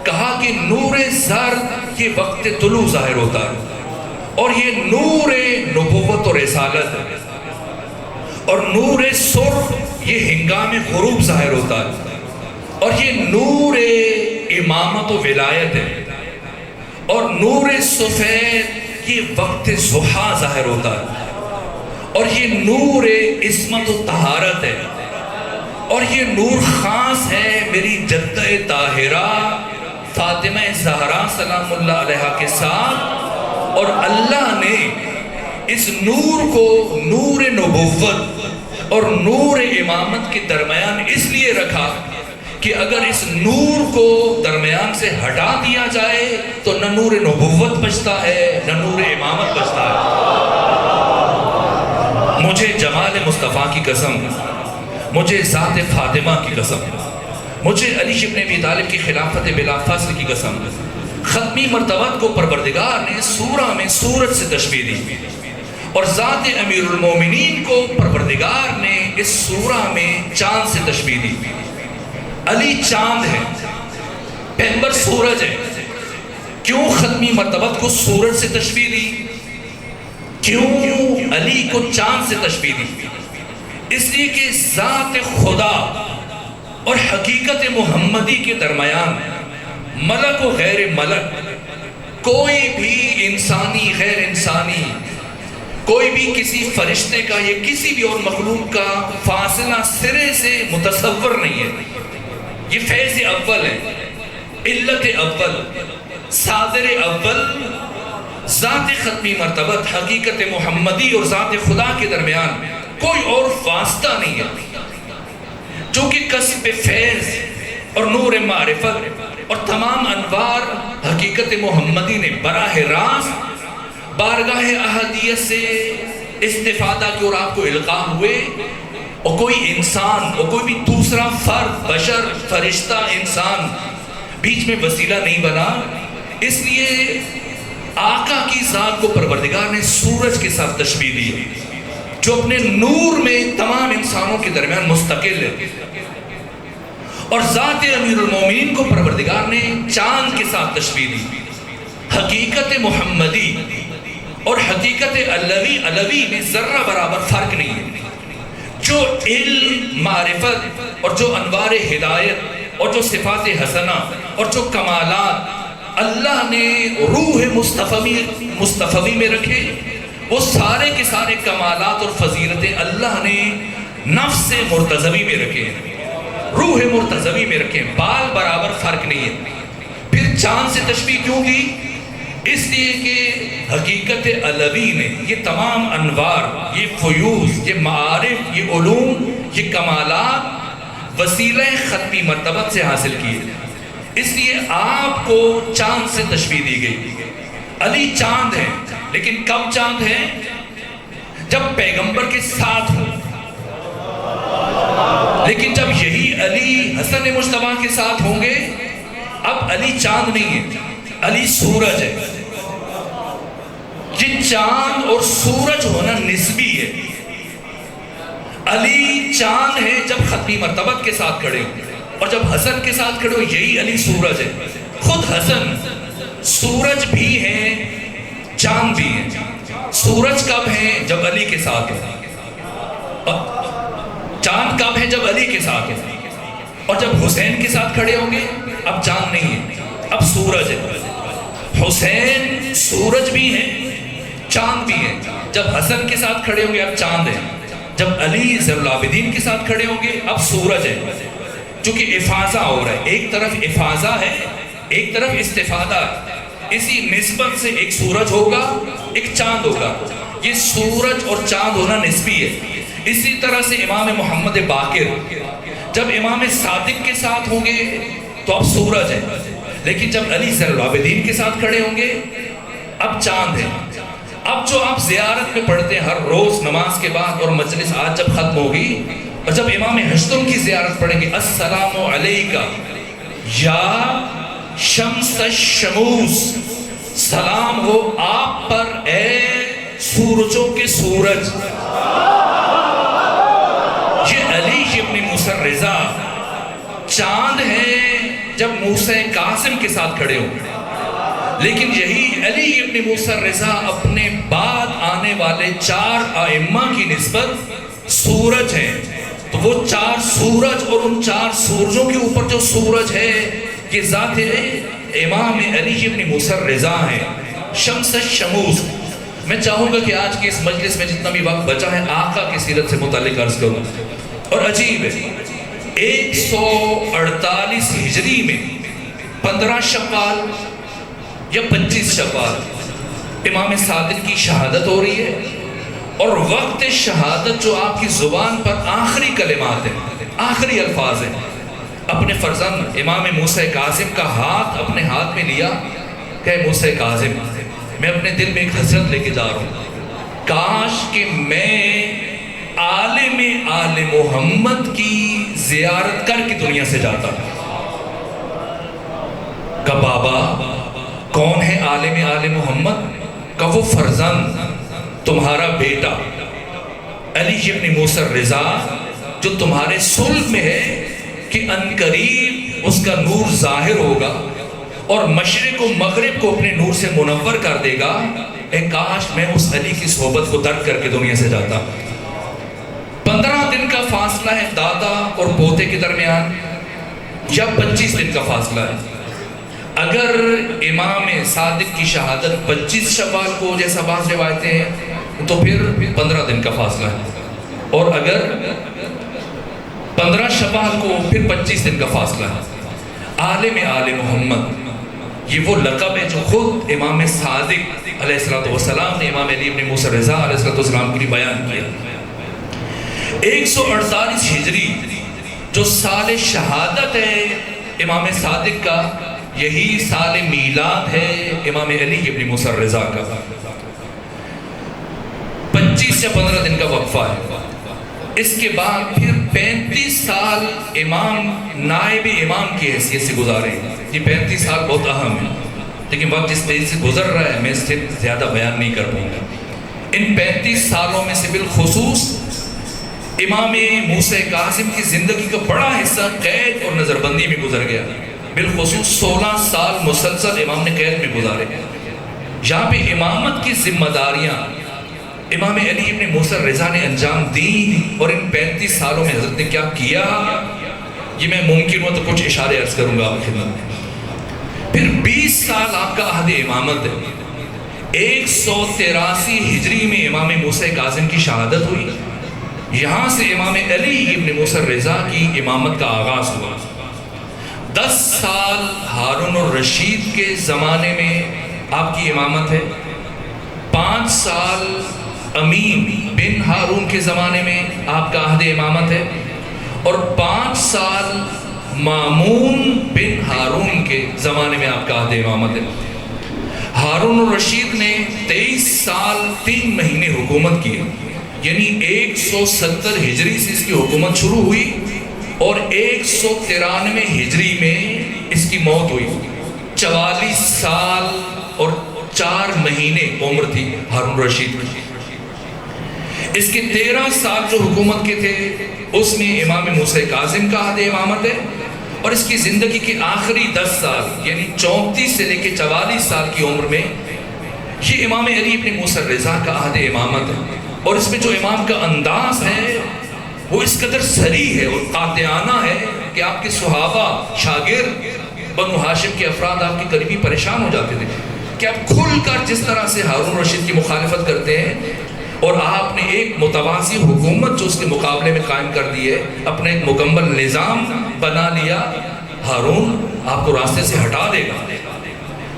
کہا کہ نور زرد یہ وقت طلوع ظاہر ہوتا ہے، اور یہ نور نبوت اور رسالت ہے، اور نور سرخ یہ ہنگام غروب ظاہر ہوتا ہے، اور یہ نور امامت و ولایت ہے، اور نور سفید یہ وقت ضحیٰ ظاہر ہوتا ہے، اور یہ نور عصمت و طہارت ہے، اور یہ نور خاص ہے میری جدہ طاہرہ فاطمہ زہرا سلام اللہ علیہا کے ساتھ. اور اللہ نے اس نور کو نور نبوت اور نور امامت کے درمیان اس لیے رکھا کہ اگر اس نور کو درمیان سے ہٹا دیا جائے تو نہ نور نبوت بچتا ہے نہ نور امامت بچتا ہے. مجھے جمال مصطفیٰ کی قسم، مجھے ذات فاطمہ کی قسم، مجھے علی ابن ابی طالب کی خلافت بلا فصل کی قسم، ختمی مرتبت کو پروردگار نے سورہ میں سورج سے تشبیہ دی، اور ذات امیر المومنین کو پروردگار نے اس سورہ میں چاند سے تشبیہ دی. علی چاند ہے، پیغمبر سورج ہے. کیوں ختمی مرتبت کو سورج سے تشبیہ دی؟ کیوں علی کو چاند سے تشبیہ دی؟ اس لیے کہ ذات خدا اور حقیقت محمدی کے درمیان ملک و غیر ملک، کوئی بھی انسانی غیر انسانی، کوئی بھی کسی فرشتے کا یا کسی بھی اور مخلوق کا فاصلہ سرے سے متصور نہیں ہے. یہ فیض اول ہے، علت اول، صادر اول، ذات ختمی مرتبت حقیقت محمدی اور ذات خدا کے درمیان کوئی اور واسطہ نہیں ہے، جو کہ کسب فیض اور نور معرفت اور تمام انوار حقیقت محمدی نے براہ راست بارگاہ احدیت سے استفادہ کی اور آپ کو القاء ہوئے، اور کوئی انسان اور کوئی بھی دوسرا فرد، بشر، فرشتہ، انسان بیچ میں وسیلہ نہیں بنا. اس لیے آقا کی ذات کو پروردگار نے سورج کے ساتھ تشبیہ دی، جو اپنے نور میں تمام انسانوں کے درمیان مستقل ہے. اور ذات امیر المومنین کو پروردگار نے چاند کے ساتھ تشبیہ دی. حقیقت محمدی اور حقیقت علوی میں ذرہ برابر فرق نہیں ہے. جو علم، معرفت اور جو انوار ہدایت اور جو صفات حسنہ اور جو کمالات اللہ نے روح مصطفی میں رکھے، وہ سارے کے سارے کمالات اور فضیلتیں اللہ نے نفس مرتضوی میں رکھے ہیں، روح مرتضوی میں رکھے ہیں. بال برابر فرق نہیں ہے. پھر چاند سے تشبیہ کیوں کی؟ اس لیے کہ حقیقت علوی نے یہ تمام انوار، یہ فیوز، یہ معارف، یہ علوم، یہ کمالات وسیلہ ختمی مرتبت سے حاصل کیے. اس لیے آپ کو چاند سے تشبیہ دی گئی. علی چاند ہے، لیکن کب چاند ہے؟ جب پیغمبر کے ساتھ ہو. لیکن جب یہی علی حسن مجتبیٰ کے ساتھ ہوں گے، اب علی چاند نہیں ہے، علی سورج ہے. یہ چاند اور سورج ہونا نسبی ہے. علی چاند ہے جب ختمی مرتبت کے ساتھ کھڑے ہوں، اور جب حسن کے ساتھ کھڑے ہو یہی علی سورج ہے. خود حسن سورج بھی ہیں، چاند بھی ہیں. سورج کب ہیں؟ جب علی کے ساتھ ہے. چاند کب ہے؟ جب علی کے ساتھ ہے. اور جب حسین کے ساتھ کھڑے ہوں گے اب چاند نہیں ہے، اب سورج ہے. حسین سورج بھی ہیں، چاند بھی ہیں. جب حسن کے ساتھ کھڑے ہوں گے اب چاند ہے. جب علی زین العابدین کے ساتھ کھڑے ہوں گے اب سورج ہے. چونکہ افاضہ ہو رہا ہے، ایک طرف افاضہ ہے، ایک طرف استفادہ ہے. اسی نسبت سے ایک سورج ہوگا، ایک چاند ہوگا. یہ سورج اور چاند ہونا نسبی ہے. اسی طرح سے امام محمد باقر جب امام صادق کے ساتھ ہوں گے تو اب سورج ہے، لیکن جب علی زین العابدین کے ساتھ کھڑے ہوں گے اب چاند ہے. اب جو آپ زیارت میں پڑھتے ہیں ہر روز نماز کے بعد، اور مجلس آج جب ختم ہوگی اور جب امام ہشتم کی زیارت پڑھیں گے، السلام علیکہ یا شمس الشموس، سلام ہو آپ پر اے سورجوں کے سورج، یہ علی ابن موسیٰ الرضا چاند ہے جب موسیٰ کاظم کے ساتھ کھڑے ہوں، لیکن یہی علی ابن موسیٰ الرضا اپنے بعد آنے والے 4 ائمہ کی نسبت سورج ہیں. تو وہ 4 سورج اور ان 4 سورجوں کے اوپر جو سورج ہے یہ ذات امام علی ابن موسیٰ الرضا ہیں، شمس الشموس. میں چاہوں گا کہ آج کے اس مجلس میں جتنا بھی وقت بچا ہے آقا کی سیرت سے متعلق عرض کروں. اور عجیب ہے 148 ہجری میں 15 شوال یا 25 شوال امام صادق کی شہادت ہو رہی ہے، اور وقت شہادت جو آپ کی زبان پر آخری کلمات ہیں، آخری الفاظ ہیں، اپنے فرزند امام موسیٰ کاظم کا ہاتھ اپنے ہاتھ میں لیا کہ موسیٰ کاظم میں اپنے دل میں ایک حسرت لے کے جا رہا ہوں، کاش کہ میں عالم آل محمد کی زیارت کر کے دنیا سے جاتا. کہ بابا کون ہے عالم آل محمد؟ کہ وہ فرزند تمہارا بیٹا علی ابن موسیٰ الرضا جو تمہارے صلب میں ہے کہ عنقریب اس کا نور ظاہر ہوگا اور مشرق و مغرب کو اپنے نور سے منور کر دے گا. اے کاش میں اس علی کی صحبت کو درک کر کے دنیا سے جاتا. 15 دن کا فاصلہ ہے دادا اور پوتے کے درمیان یا 25 دن کا فاصلہ ہے. اگر امام صادق کی شہادت 25 شوال کو جیسا بعض روایتیں ہیں تو پھر 15 دن کا فاصلہ ہے، اور اگر 15 شوال کو پھر 25 دن کا فاصلہ ہے. عالم آل محمد یہ وہ لقب ہے جو خود امام صادق علیہ السلام نے امام علی ابن موسیٰ الرضا علیہ السلام کے لیے بیان کیا. 148 ہجری جو سال شہادت ہے امام صادق کا، یہی سال میلاد ہے امام علی ابن موسیٰ الرضا کا. 25 یا 15 دن کا وقفہ ہے. اس کے بعد پھر 35 سال امام نائب امام کی حیثیت سے گزارے. یہ 35 سال بہت اہم ہے، لیکن وقت جس تیزی سے گزر رہا ہے میں اس سے زیادہ بیان نہیں کر پاؤں گا. ان 35 سالوں میں سے بالخصوص امام موسیٰ کاظم کی زندگی کا بڑا حصہ قید اور نظر بندی میں گزر گیا. بالخصوص 16 سال مسلسل امام نے قید میں گزارے. یہاں پہ امامت کی ذمہ داریاں امام علی ابن موسیٰ الرضا نے انجام دی، اور ان 35 سالوں میں حضرت نے کیا کیا یہ میں ممکن ہو تو کچھ اشارے عرض کروں گا آپ کی خدمت میں. پھر 20 سال آپ کا عہد امامت ہے. 183 ہجری میں امام موسیٰ کاظم کی شہادت ہوئی. یہاں سے امام علی ابن موسیٰ الرضا کی امامت کا آغاز ہوا. 10 سال ہارون الرشید کے زمانے میں آپ کی امامت ہے. 5 سال امین بن ہارون کے زمانے میں آپ کا عہد امامت ہے، اور 5 سال مامون بن ہارون کے زمانے میں آپ کا عہد امامت ہے. ہارون الرشید نے 23 سال 3 مہینے حکومت کی، یعنی 170 ہجری سے اس کی حکومت شروع ہوئی اور 193 ہجری میں اس کی موت ہوئی. 44 سال اور 4 مہینے عمر تھی ہارون الرشید کی. اس کے 13 سال جو حکومت کے تھے اس میں امام موسیٰ کاظم کا عہد امامت ہے، اور اس کی زندگی کے آخری 10 سال یعنی 34 سے لے کے 44 سال کی عمر میں یہ امام علی ابن موسیٰ الرضا کا عہد امامت ہے. اور اس میں جو امام کا انداز ہے وہ اس قدر صریح ہے اور قاطعانہ ہے کہ آپ کے صحابہ شاگرد بنو ہاشم کے افراد آپ کے قریبی پریشان ہو جاتے تھے کہ آپ کھل کر جس طرح سے ہارون رشید کی مخالفت کرتے ہیں، اور آپ نے ایک متوازی حکومت جو اس کے مقابلے میں قائم کر دی ہے، اپنا ایک مکمل نظام بنا لیا. ہارون آپ کو راستے سے ہٹا دے گا.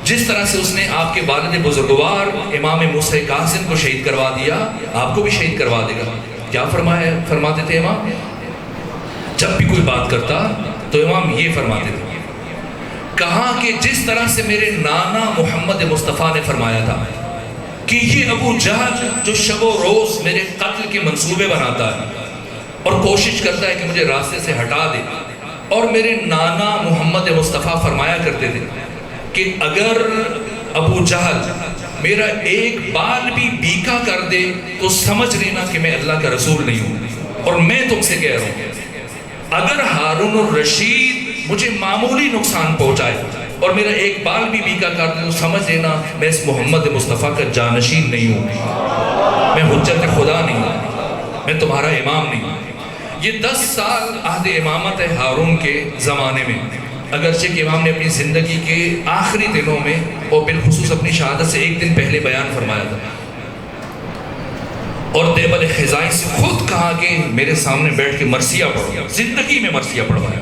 جس طرح سے اس نے آپ کے والد بزرگوار امام موسیٰ کاظم کو شہید کروا دیا، آپ کو بھی شہید کروا دے گا. کیا فرماتے تھے امام؟ جب بھی کوئی بات کرتا تو امام یہ فرماتے تھے، کہا کہ جس طرح سے میرے نانا محمد مصطفیٰ نے فرمایا تھا کہ یہ ابو جہل جو شب و روز میرے قتل کے منصوبے بناتا ہے اور کوشش کرتا ہے کہ مجھے راستے سے ہٹا دے، اور میرے نانا محمد مصطفیٰ فرمایا کرتے تھے کہ اگر ابو جہل میرا ایک بال بھی بیکا کر دے تو سمجھ لینا کہ میں اللہ کا رسول نہیں ہوں. اور میں تم سے کہہ رہا ہوں اگر ہارون الرشید مجھے معمولی نقصان پہنچائے اور میرا ایک بال بھی بیکا کر دے تو سمجھ لینا میں اس محمد مصطفیٰ کا جانشین نہیں ہوں, میں حجت خدا نہیں ہوں, میں تمہارا امام نہیں ہوں. یہ 10 سال عہد امامت ہے ہارون کے زمانے میں, اگرچہ کہ امام نے اپنی زندگی کے آخری دنوں میں اور بالخصوص اپنی شہادت سے ایک دن پہلے بیان فرمایا تھا, اور دیبل خزائی سے خود کہا کہ میرے سامنے بیٹھ کے مرثیہ پڑھو, زندگی میں مرثیہ پڑھوایا,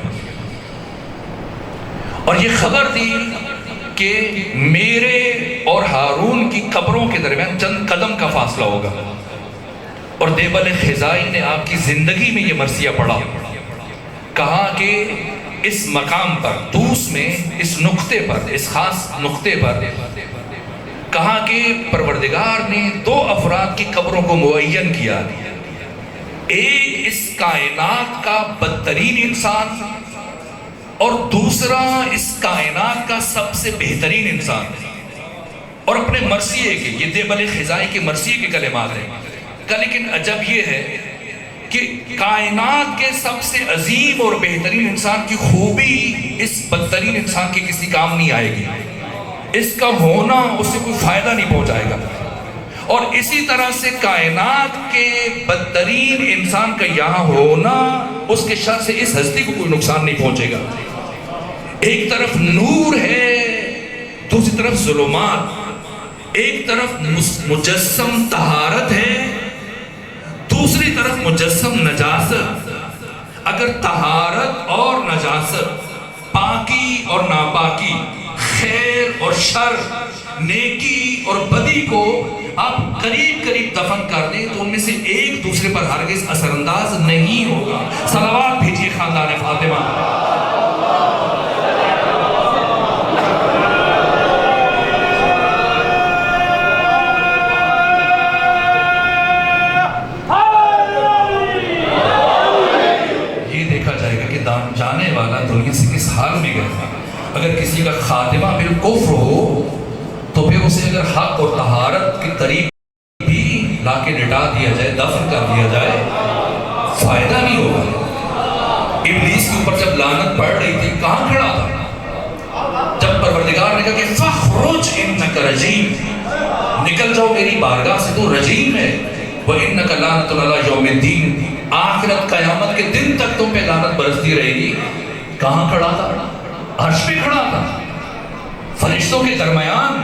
اور یہ خبر دی کہ میرے اور ہارون کی قبروں کے درمیان چند قدم کا فاصلہ ہوگا. اور دیبل خزائی نے آپ کی زندگی میں یہ مرثیہ پڑھا, کہا کہ اس مقام پر توس میں اس نقطے پر, اس خاص نقطے پر کہا کہ پروردگار نے 2 افراد کی قبروں کو معین کیا, ایک اس کائنات کا بدترین انسان اور دوسرا اس کائنات کا سب سے بہترین انسان. اور اپنے مرثیے کے, یہ دیبل خزائی کے مرثیے کے کلمات ہیں. لیکن عجب یہ ہے کہ کائنات کے سب سے عظیم اور بہترین انسان کی خوبی اس بدترین انسان کے کسی کام نہیں آئے گی, اس کا ہونا اس سے کوئی فائدہ نہیں پہنچائے گا. اور اسی طرح سے کائنات کے بدترین انسان کا یہاں ہونا اس کے شر سے اس ہستی کو کوئی نقصان نہیں پہنچے گا. ایک طرف نور ہے, دوسری طرف ظلمات, ایک طرف مجسم طہارت ہے, دوسری طرف مجسم نجاست. اگر طہارت اور نجاست, پاکی اور ناپاکی, خیر اور شر, نیکی اور بدی کو آپ قریب قریب دفن کر دیں تو ان میں سے ایک دوسرے پر ہرگز اثر انداز نہیں ہوگا. صلوات بھیجیے خاندان فاطمہ. جانے والا دنیا سے کس حال میں گیا. اگر کسی کا خاتمہ بالکفر ہو تو پھر اسے اگر حق اور طہارت کے قریب بھی لا کے لٹا دیا جائے, دفن کر دیا جائے, فائدہ نہیں ہوگا. ابلیس کے اوپر جب لعنت پڑ رہی تھی کہاں کھڑا تھا؟ جب پروردگار نے کہا کہ فخرج انک رجیم, نکل جاؤ میری بارگاہ سے, تو رجیم ہے. وَإِنَّكَ لَعْنَةٌ عَلَىٰ يَوْمِ الدِّينِ, آخرت قیامت کے دن تک تم پہ لعنت برستی رہے گی. کہاں کھڑا تھا؟ عرش پہ کھڑا تھا, فرشتوں کے درمیان.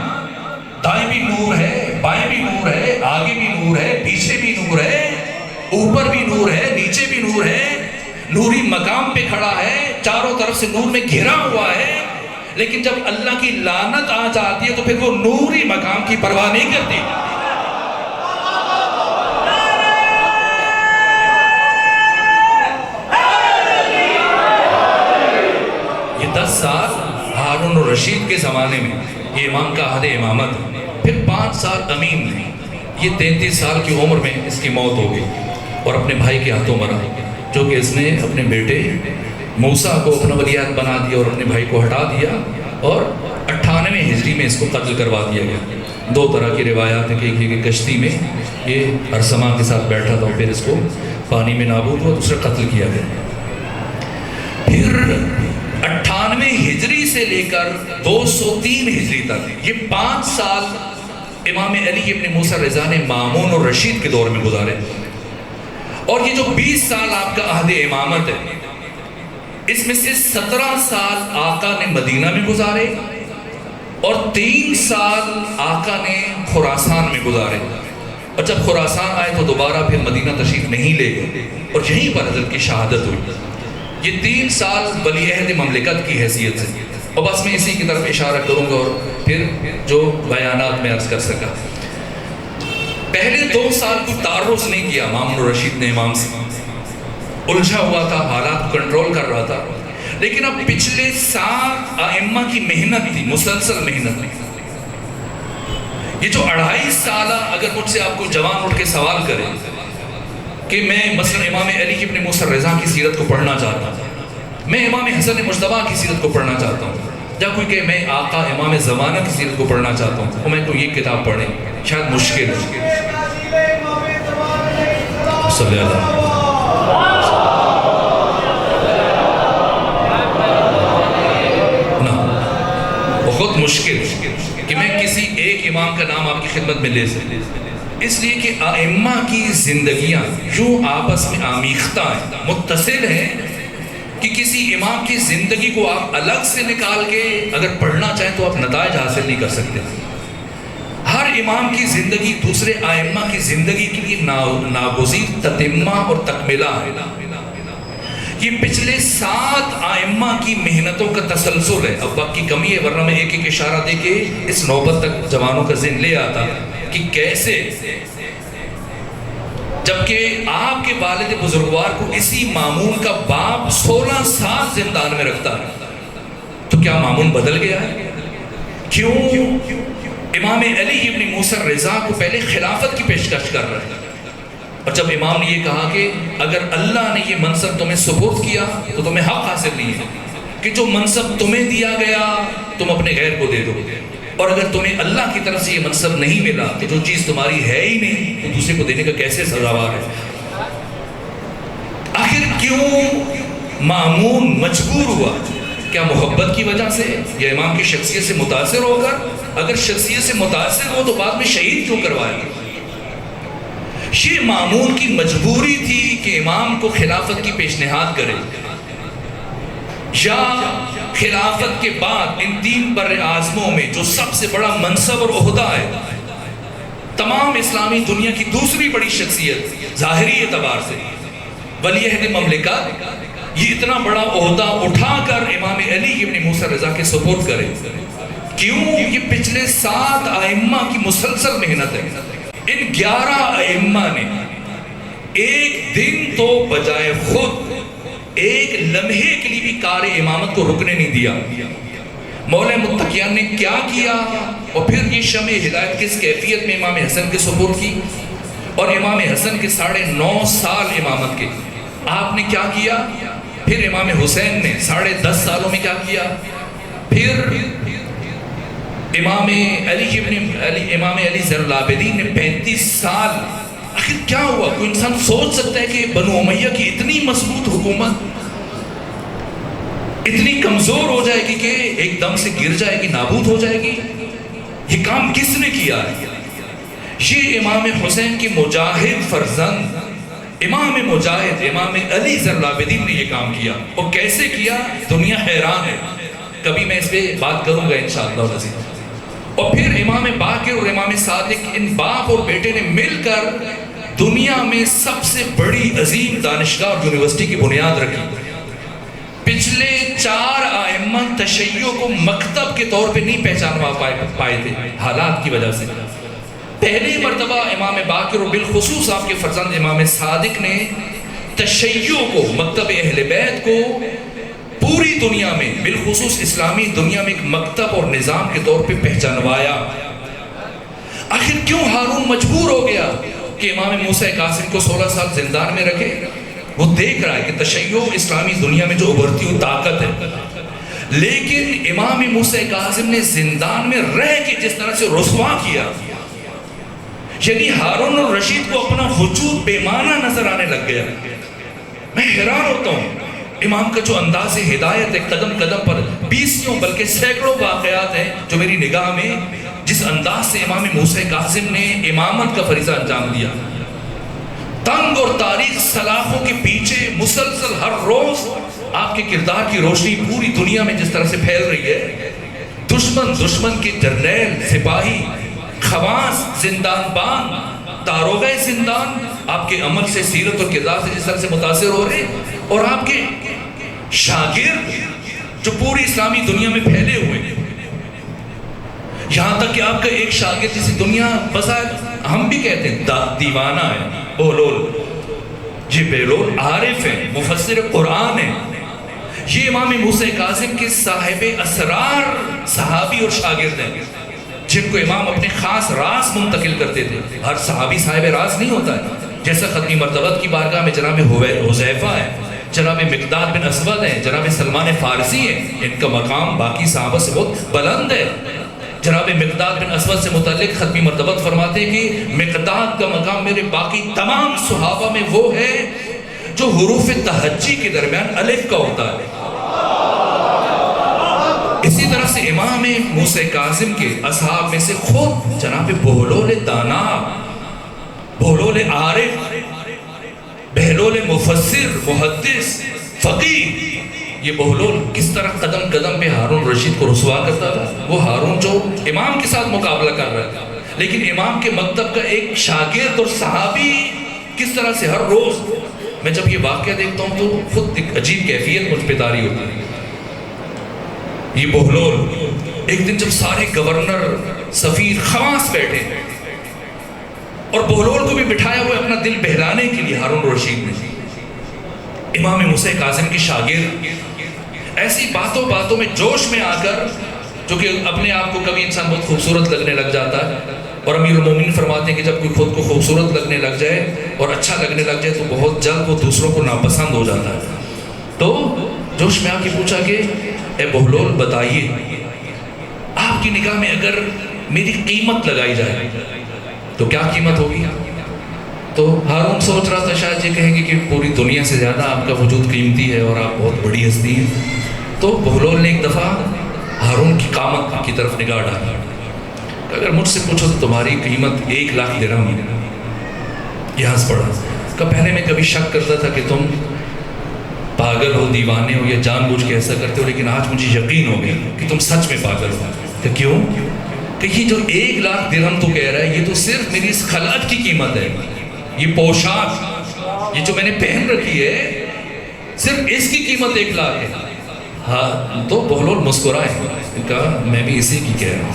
دائیں بھی نور ہے, بائیں بھی نور ہے, آگے بھی نور ہے, پیچھے بھی نور ہے, اوپر بھی نور ہے, نیچے بھی نور ہے. نوری مقام پہ کھڑا ہے, چاروں طرف سے نور میں گھرا ہوا ہے. لیکن جب اللہ کی لعنت آ جاتی ہے تو پھر وہ نوری مقام کی پرواہ نہیں کرتی. یہ 10 سال ہارون الرشید کے زمانے میں یہ امام کا عہد امامت. پھر 5 سال امین نے, یہ 33 سال کی عمر میں اس کی موت ہو گئی اور اپنے بھائی کے ہاتھوں مرا, جو کہ اس نے اپنے بیٹے موسیٰ کو اپنا ولیعہد بنا دیا اور اپنے بھائی کو ہٹا دیا, اور 98 ہجری میں اس کو قتل کروا دیا گیا. 2 طرح کی روایات ہیں کہ کشتی میں یہ ارسما کے ساتھ بیٹھا تھا اور پھر اس کو پانی میں نابود ہوا, دوسرا قتل کیا گیا. پھر 98 ہجری سے لے کر 203 ہجری تک یہ 5 سال امام علی ابن موسیٰ رضا نے مامون اور رشید کے دور میں گزارے. اور یہ جو 20 سال آپ کا عہد امامت ہے, اس میں سے 17 سال آقا نے مدینہ میں گزارے اور 3 سال آقا نے خراسان میں گزارے. اور جب خراسان آئے تو دوبارہ پھر مدینہ تشریف نہیں لے گئے اور یہیں پر حضرت کی شہادت ہوئی. یہ 3 سال ولی عہد مملکت کی حیثیت سے. اور بس میں اسی کی طرف اشارہ کروں گا اور پھر جو بیانات میں عرض کر سکا. پہلے 2 سال کو تعرض نہیں کیا مامون الرشید نے امام سے, الجھا ہوا تھا, حالات کو کنٹرول کر رہا تھا. لیکن اب پچھلے 7 ائمہ کی محنت تھی, مسلسل محنت تھی. یہ جو 2.5 سالہ, اگر مجھ سے آپ کو جوان اٹھ کے سوال کرے کہ میں مثلا امام علی ابن موسیٰ رضا کی سیرت کو پڑھنا چاہتا ہوں, میں امام حسن مجتبیٰ کی سیرت کو پڑھنا چاہتا ہوں, جب کوئی کہ میں آقا امام زمانہ کی سیرت کو پڑھنا چاہتا ہوں تو میں تو یہ کتاب پڑھیں شاید مشکل ہے. صلی اللہ بہت مشکل کہ میں کسی ایک امام کا نام آپ کی خدمت میں لے سکوں، اس لیے کہ ائمہ کی زندگیاں یوں آپس میں آمیختہ ہیں، متصل ہیں کہ کسی امام کی زندگی کو آپ الگ سے نکال کے اگر پڑھنا چاہیں تو آپ نتائج حاصل نہیں کر سکتے. ہر امام کی زندگی دوسرے ائمہ کی زندگی کے لیے ناگزیر تتمہ اور تکملہ ہے. یہ پچھلے 7 ائمہ کی محنتوں کا تسلسل ہے. اب وقت کی کمی ہے ورنہ میں ایک ایک اشارہ دے کے اس نوبت تک جوانوں کا ذہن لے آتا کہ کیسے، جبکہ آپ کے والد بزرگوار کو اسی مامون کا باپ 16 سال زندان میں رکھتا ہے، تو کیا مامون بدل گیا ہے؟ کیوں امام علی ابن موسیٰ رضا کو پہلے خلافت کی پیشکش کر رہے ہیں، اور جب امام نے یہ کہا کہ اگر اللہ نے یہ منصب تمہیں سپرد کیا تو تمہیں حق حاصل نہیں ہے کہ جو منصب تمہیں دیا گیا تم اپنے غیر کو دے دو، اور اگر تمہیں اللہ کی طرف سے یہ منصب نہیں ملا تو جو چیز تمہاری ہے ہی نہیں تو دوسرے کو دینے کا کیسے سزاوار ہے؟ آخر کیوں مامون مجبور ہوا؟ کیا محبت کی وجہ سے یا امام کی شخصیت سے متاثر ہو کر؟ اگر شخصیت سے متاثر ہو تو بعد میں شہید کیوں کروایا؟ یہ مامون کی مجبوری تھی کہ امام کو خلافت کی پیشنہاد کرے، یا خلافت کے بعد ان 3 بر اعظموں میں جو سب سے بڑا منصب اور عہدہ ہے، تمام اسلامی دنیا کی دوسری بڑی شخصیت ظاہری اعتبار سے ولی عہد مملکت، یہ اتنا بڑا عہدہ اٹھا کر امام علی ابن موسیٰ رضا کے سپرد کرے؟ کیوں؟ یہ پچھلے 7 ائمہ کی مسلسل محنت ہے. ان 11 ائمہ نے ایک دن تو بجائے خود ایک لمحے کے لیے بھی کار امامت کو رکنے نہیں دیا. مولا متقیان نے کیا کیا، اور پھر یہ شمع ہدایت کس کیفیت میں امام حسن کے سپرد کی، اور امام حسن کے 9.5 سال امامت کے آپ نے کیا کیا، پھر امام حسین نے 10.5 سالوں میں کیا کیا، پھر امام علی زین العابدین نے 35 سال. آخر کیا ہوا؟ کوئی انسان سوچ سکتا ہے کہ بنو امیہ کی اتنی مضبوط حکومت اتنی کمزور ہو جائے گی کہ ایک دم سے گر جائے گی، نابود ہو جائے گی؟ یہ کام کس نے کیا ہے؟ یہ امام حسین کی مجاہد فرزند امام مجاہد امام علی زین العابدین نے یہ کام کیا. اور کیسے کیا؟ دنیا حیران ہے. کبھی میں اس پہ بات کروں گا انشاءاللہ العزیز. اور پھر امام باقر اور امام صادق، ان باپ اور بیٹے نے مل کر دنیا میں سب سے بڑی عظیم دانشگاہ اور یونیورسٹی کی بنیاد رکھی. پچھلے 4 ائمہ تشیع کو مکتب کے طور پہ نہیں پہچانوا پائے تھے حالات کی وجہ سے. پہلی مرتبہ امام باقر اور بالخصوص آپ کے فرزند امام صادق نے تشیع کو، مکتب اہل بیت کو پوری دنیا میں بالخصوص اسلامی دنیا میں ایک مکتب اور نظام کے طور پہ پہچانوایا. آخر کیوں ہارون مجبور ہو گیا کہ امام موسیٰ قاسم کو 16 سال زندان میں رکھے؟ وہ دیکھ رہا ہے کہ تشیع اسلامی دنیا میں جو ابھرتی ہوئی طاقت ہے، لیکن امام موسیٰ قاسم نے زندان میں رہ کے جس طرح سے رسوا کیا، یعنی ہارون الرشید کو اپنا وجود بے معنی نظر آنے لگ گیا. میں حیران ہوتا ہوں امام کا جو انداز ہدایت ہے، قدم قدم پر 20 بلکہ سینکڑوں واقعات ہیں جو میری نگاہ میں جس انداز سے امام موسیٰ قاسم نے امامت کا فریضہ انجام دیا. تنگ اور تاریخ سلاخوں کے پیچھے مسلسل ہر روز آپ کے کردار کی روشنی پوری دنیا میں جس طرح سے پھیل رہی ہے. دشمن کے جرنیل، سپاہی، خواص، زندان بان، داروغہ زندان آپ کے عمل سے، سیرت اور کردار سے جس طرح سے متاثر ہو رہے، اور آپ کے شاگرد جو پوری اسلامی دنیا میں پھیلے ہوئے ہیں، یہاں تک کہ آپ کا ایک شاگرد جسے دنیا بظاہر ہم بھی کہتے ہیں دیوانہ ہے، بولول، یہ بیلول عارف ہے، مفسر قرآن ہے، یہ امام موسیٰ قاسم کے صاحب اسرار صحابی اور شاگرد ہیں جن کو امام اپنے خاص راز منتقل کرتے تھے. ہر صحابی صاحب راز نہیں ہوتا ہے. جیسا ختمی مرتبت کی بارگاہ میں جناب حذیفہ ہے، جناب مقداد بن اسود ہیں، جناب سلمان فارسی ہیں، ان کا مقام باقی صحابہ سے بہت بلند ہے۔ جناب مقداد بن اسود سے متعلق ختمی مرتبت فرماتے ہیں کہ مقداد کا مقام میرے باقی تمام صحابہ میں وہ ہے جو حروف تہجی کے درمیان الف کا ہوتا ہے۔ اسی طرح سے امام موسیٰ کاظم کے اصحاب میں سے خود جناب بہلول دانا، بہلول عارف، بہلول مفسر، محدث، فقیہ، یہ بہلول کس طرح قدم قدم پہ ہارون رشید کو رسوا کرتا تھا۔ وہ ہارون جو امام کے ساتھ مقابلہ کر رہا تھا، لیکن امام کے مکتب کا ایک شاگرد اور صحابی کس طرح سے ہر روز، میں جب یہ واقعہ دیکھتا ہوں تو خود ایک عجیب کیفیت مجھ پہ طاری ہوتی ہے۔ یہ بہلول ایک دن جب سارے گورنر، سفیر، خواص بیٹھے اور بہلول کو بھی بٹھایا ہوا اپنا دل بہلانے کے لیے ہارون رشید نے، امام موسیٰ کاظم کی شاگرد ایسی باتوں میں جوش میں آ کر، جو کہ اپنے آپ کو کبھی انسان بہت خوبصورت لگنے لگ جاتا ہے، اور امیر المومنین فرماتے ہیں کہ جب کوئی خود کو خوبصورت لگنے لگ جائے اور اچھا لگنے لگ جائے تو بہت جلد وہ دوسروں کو ناپسند ہو جاتا ہے۔ تو جوش میں آ کے پوچھا کہ اے بہلول بتائیے، آپ کی نگاہ میں اگر میری قیمت لگائی جائے تو کیا قیمت ہوگی؟ تو ہارون سوچ رہا تھا شاید یہ کہیں گے کہ پوری دنیا سے زیادہ آپ کا وجود قیمتی ہے اور آپ بہت بڑی ہستی ہیں۔ تو بہلول نے ایک دفعہ ہارون کی قامت کی طرف نگاہ ڈالی کہ اگر مجھ سے پوچھو تو تمہاری قیمت 1,00,000 درہم ہے۔ یہ ہنس پڑا کہ پہلے میں کبھی شک کرتا تھا کہ تم پاگل ہو، دیوانے ہو یا جان بوجھ کے ایسا کرتے ہو، لیکن آج مجھے یقین ہو گیا کہ تم سچ میں پاگل ہو۔ کہ کیوں؟ کہ یہ جو 1,00,000 درہم تو کہہ رہا ہے، یہ تو صرف میری اس خلعت کی قیمت ہے، یہ پوشاک، یہ جو میں نے پہن رکھی ہے، صرف اس کی قیمت 1,00,000 ہے۔ ہاں تو بہلول مسکرائے، کہا میں بھی اسی کی کہہ رہا ہوں،